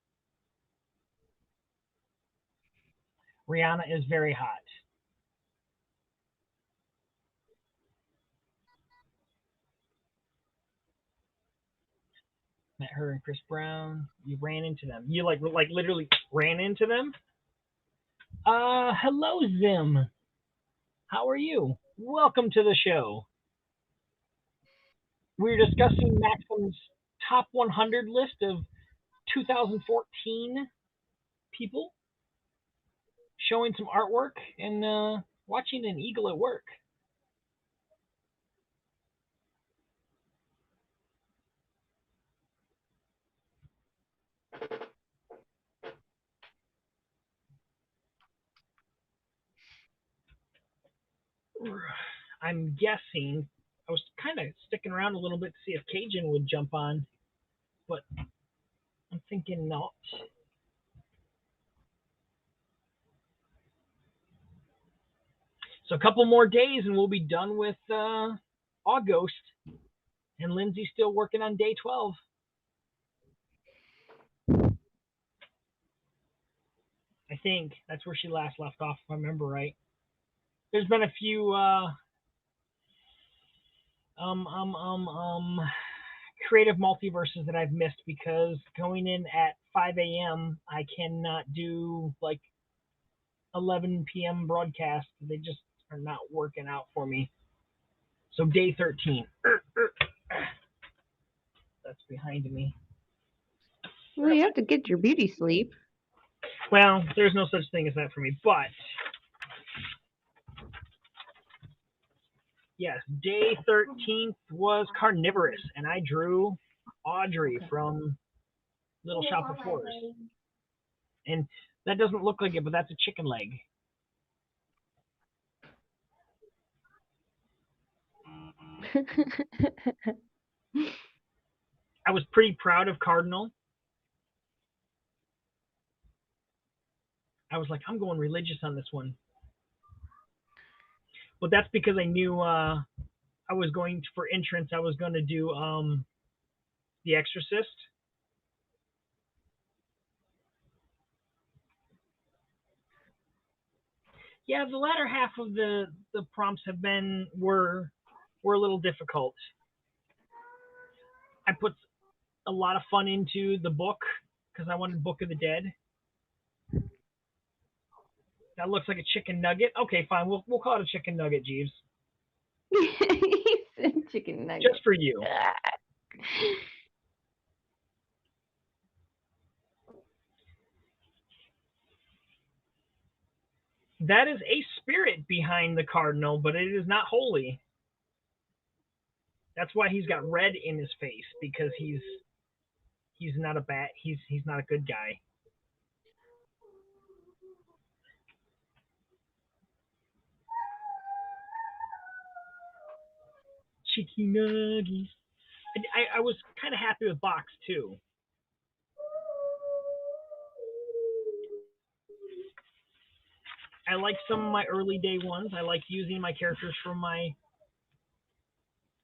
Rihanna is very hot. Met her and Chris Brown. You ran into them. You like literally ran into them. Hello Zim. How are you? Welcome to the show. We're discussing Maxim's top 100 list of 2014 people, showing some artwork and watching an eagle at work. I'm guessing I was kind of sticking around a little bit to see if Cajun would jump on, but I'm thinking not. So a couple more days and we'll be done with August. And Lindsay's still working on day 12. I think that's where she last left off, if I remember right. There's been a few creative multiverses that I've missed because going in at 5 a.m. I cannot do like 11 p.m. broadcast. They just are not working out for me. So day 13. That's behind me. Well, you have to get your beauty sleep. Well, there's no such thing as that for me, but yes, day 13th was carnivorous, and I drew Audrey from Little Shop of Horrors. And that doesn't look like it, but that's a chicken leg. I was pretty proud of Cardinal. I was like, I'm going religious on this one. But that's because I knew I was going for entrance. I was going to do The Exorcist. Yeah, the latter half of the prompts were a little difficult. I put a lot of fun into the book because I wanted Book of the Dead. That looks like a chicken nugget. Okay, fine. We'll call it a chicken nugget, Jeeves. Chicken nugget. Just for you. That is a spirit behind the cardinal, but it is not holy. That's why he's got red in his face, because he's not a bad he's not a good guy. Chicken nuggies. I was kind of happy with Box too. I like some of my early day ones. I like using my characters from my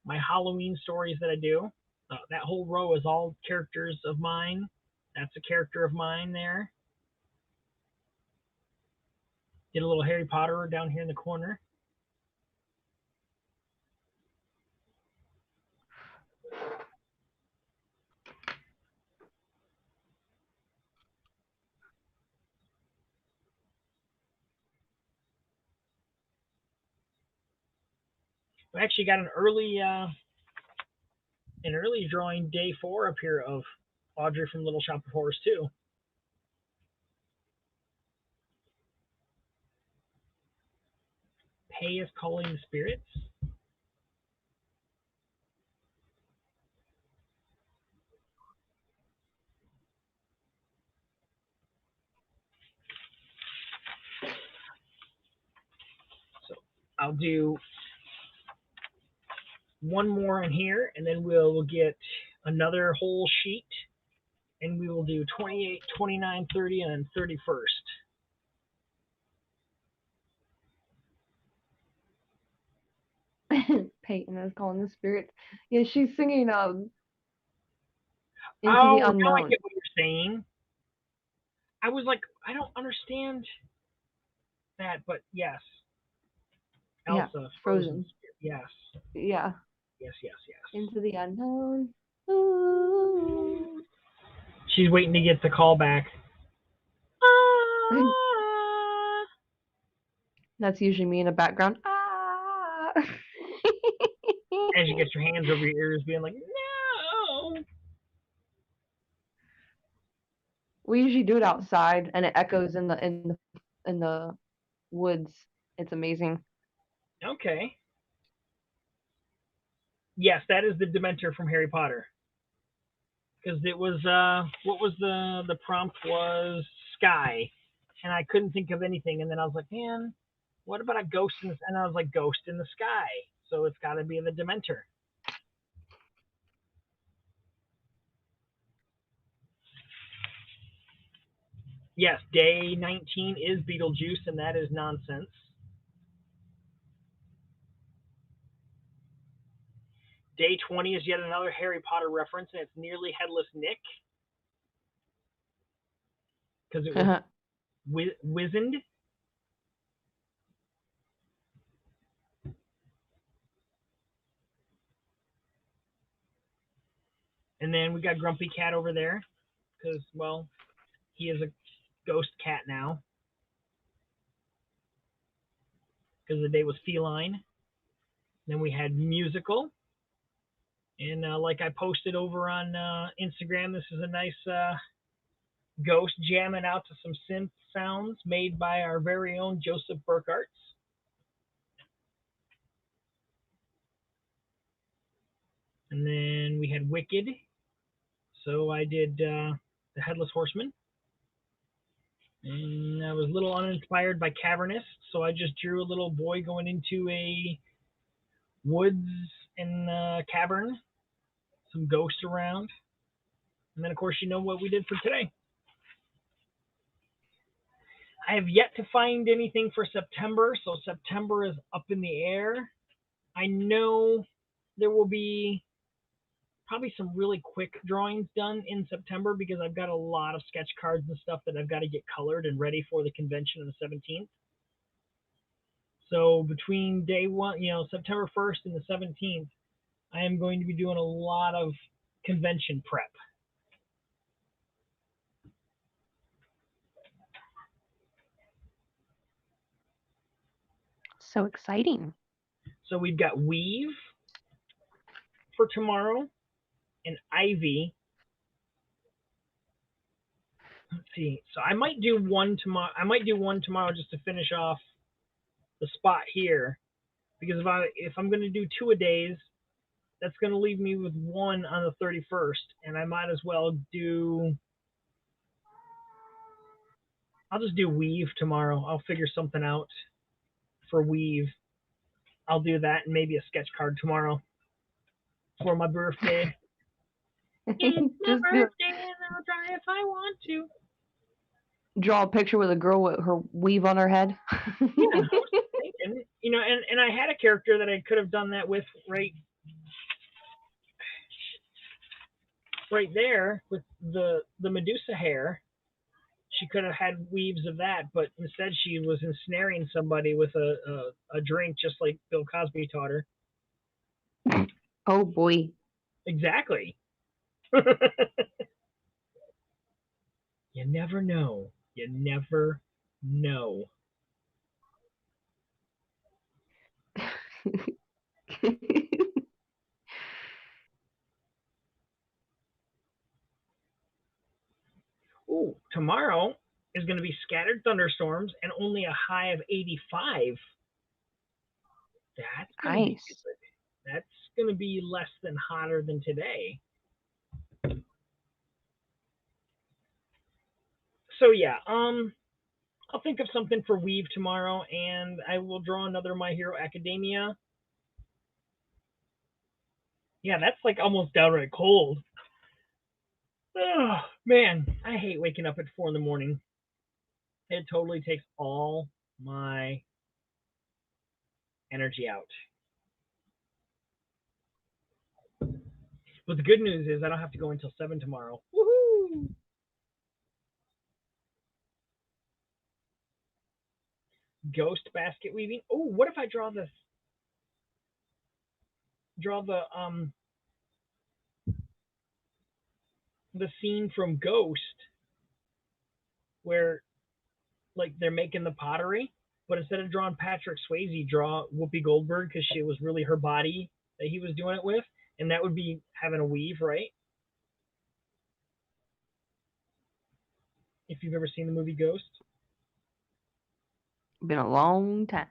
Halloween stories that I do. That whole row is all characters of mine. That's a character of mine there. Did a little Harry Potter down here in the corner. We actually got an early drawing day 4 up here of Audrey from Little Shop of Horrors too. Pay is calling the spirits. So I'll do one more in here, and then we'll get another whole sheet, and we will do 28, 29, 30, and then 31st. Peyton is calling the spirits. Yeah, she's singing Into Oh, the Unknown. now I get what you're saying. I was like, I don't understand that, but yes. Elsa, yeah, Frozen. Yes. Yeah. Yes. Into the Unknown. Ooh. She's waiting to get the call back. That's usually me in the background. As you get your hands over your ears, being like, no. We usually do it outside, and it echoes in the woods. It's amazing. Okay. Yes, that is the Dementor from Harry Potter. Because it was what was the prompt was sky, and I couldn't think of anything, and then I was like, man, what about a ghost in the, and I was like, ghost in the sky, so it's got to be the Dementor. Yes, day 19 is Beetlejuice, and that is nonsense. Day 20 is yet another Harry Potter reference, and it's Nearly Headless Nick. Because it was wizened. And then we got Grumpy Cat over there, because, well, he is a ghost cat now. Because the day was feline. Then we had musical. And like I posted over on Instagram, this is a nice ghost jamming out to some synth sounds made by our very own Joseph Burkhardt. And then we had Wicked. So I did the Headless Horseman. And I was a little uninspired by Cavernous, so I just drew a little boy going into a woods and cavern, some ghosts around. And then, of course, you know what we did for today. I have yet to find anything for September, so September is up in the air. I know there will be probably some really quick drawings done in September because I've got a lot of sketch cards and stuff that I've got to get colored and ready for the convention on the 17th. So between day 1, September 1st and the 17th, I am going to be doing a lot of convention prep. So exciting. So we've got Weave for tomorrow and Ivy. Let's see. So I might do one tomorrow. Just to finish off the spot here, because if I'm going to do 2 a days, that's going to leave me with 1 on the 31st, and I might as well do. I'll just do Weave tomorrow. I'll figure something out for Weave. I'll do that and maybe a sketch card tomorrow for my birthday. It's my birthday, and I'll try if I want to. Draw a picture with a girl with her weave on her head. Yeah, I was thinking, and I had a character that I could have done that with, right? right there with the Medusa hair. She could have had weaves of that, but instead she was ensnaring somebody with a drink, just like Bill Cosby taught her. Oh boy. Exactly. You never know. You never know. Ooh, tomorrow is going to be scattered thunderstorms and only a high of 85. That's going to be Nice. good. That's going to be less than hotter than today. So yeah, I'll think of something for Weave tomorrow, and I will draw another My Hero Academia. Yeah, that's like almost downright cold. Oh man, I hate waking up at 4 in the morning. It totally takes all my energy out. But the good news is I don't have to go until 7 tomorrow. Woohoo! Ghost basket weaving. Oh, what if I draw this? Draw the scene from Ghost where like they're making the pottery, but instead of drawing Patrick Swayze, draw Whoopi Goldberg because she was really her body that he was doing it with, and that would be having a weave, right? If you've ever seen the movie Ghost. Been a long time.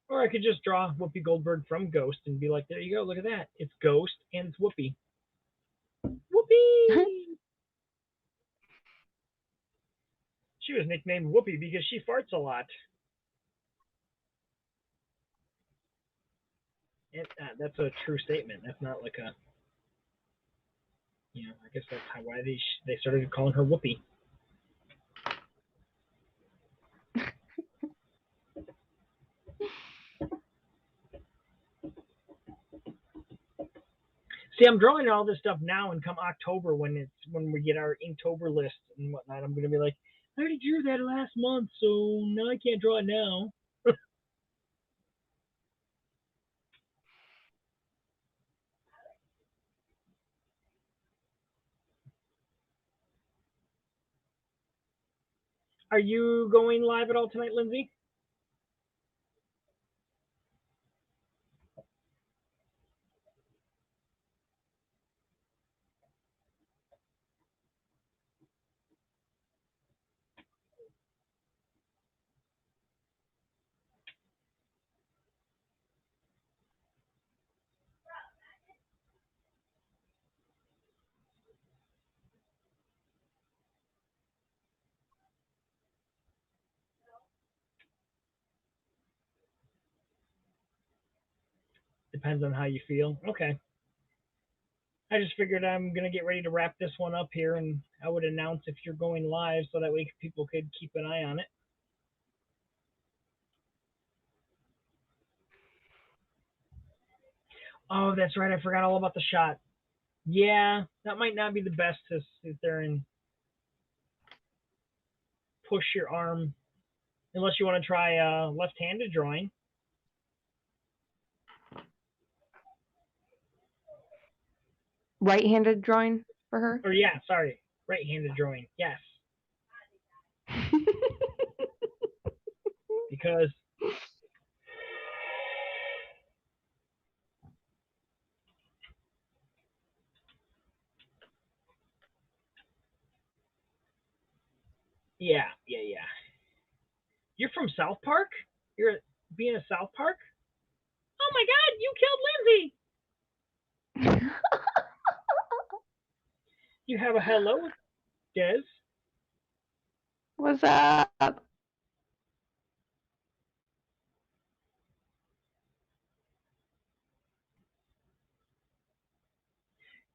Or I could just draw Whoopi Goldberg from Ghost and be like, there you go, look at that. It's Ghost and it's Whoopi. Whoopi! She was nicknamed Whoopi because she farts a lot. And, that's a true statement. That's not like a, I guess that's why they started calling her Whoopi. See, I'm drawing all this stuff now, and come October when we get our Inktober list and whatnot, I'm gonna be like, I already drew that last month, so now I can't draw it now. Are you going live at all tonight, Lindsay? Depends on how you feel. Okay. I just figured I'm gonna get ready to wrap this one up here, and I would announce if you're going live, so that way people could keep an eye on it. Oh, that's right. I forgot all about the shot. Yeah, that might not be the best to sit there and push your arm, unless you want to try left-handed drawing. Right-handed drawing for her? Or yeah, sorry, right-handed drawing. Yes, because yeah. You're from South Park? You're being a South Park? Oh my God, you killed Lindsay! You have a hello, Des. What's up?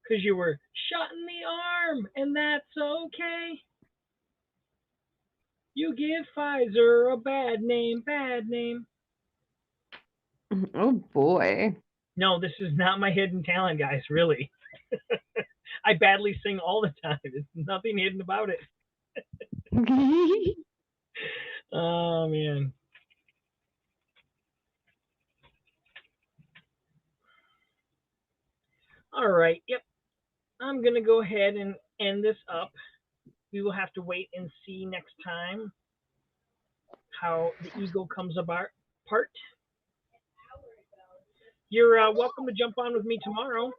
Because you were shot in the arm, and that's okay. You give Pfizer a bad name, bad name. Oh boy. No, this is not my hidden talent, guys, really. I badly sing all the time. There's nothing hidden about it. Oh man. All right. Yep. I'm gonna go ahead and end this up. We will have to wait and see next time how the eagle comes apart. You're welcome to jump on with me tomorrow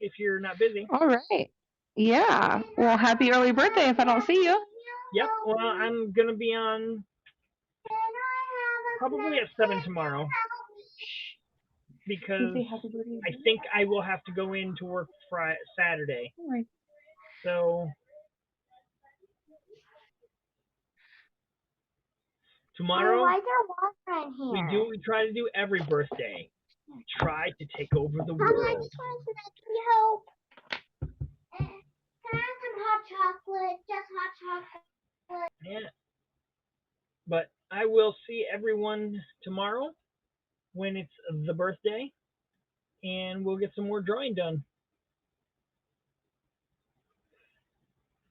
if you're not busy. All right. Yeah. Well, happy early birthday if I don't see you. Yep. Well, I'm gonna be on probably at 7 tomorrow because I think I will have to go in to work Saturday. So tomorrow Why is there water in here? we do what we try to do every birthday. Try to take over the Mom, I world. just wanted to make you help. Can I have some hot chocolate? Just hot chocolate. Yeah. But I will see everyone tomorrow when it's the birthday, and we'll get some more drawing done.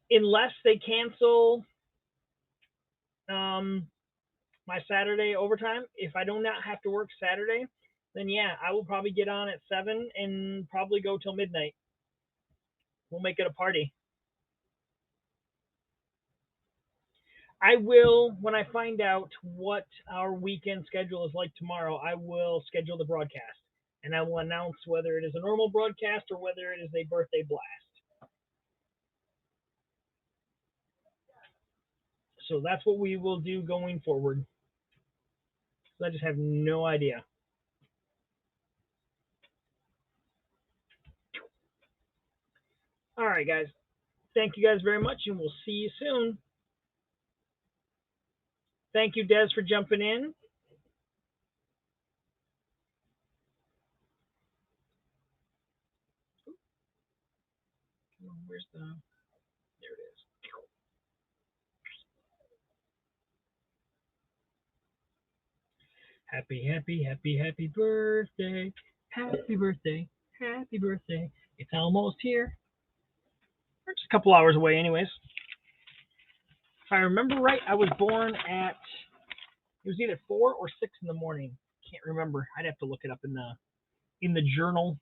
Unless they cancel my Saturday overtime, if I do not have to work Saturday, then yeah, I will probably get on at 7 and probably go till midnight. We'll make it a party. I will, when I find out what our weekend schedule is like tomorrow, I will schedule the broadcast. And I will announce whether it is a normal broadcast or whether it is a birthday blast. So that's what we will do going forward. I just have no idea. All right, guys. Thank you guys very much, and we'll see you soon. Thank you, Des, for jumping in. Where's the... There it is. Happy, happy, happy, happy birthday. Happy birthday. Happy birthday. It's almost here. We're just a couple hours away anyways. If I remember right, I was born at... It was either 4 or 6 in the morning. Can't remember. I'd have to look it up in the journal.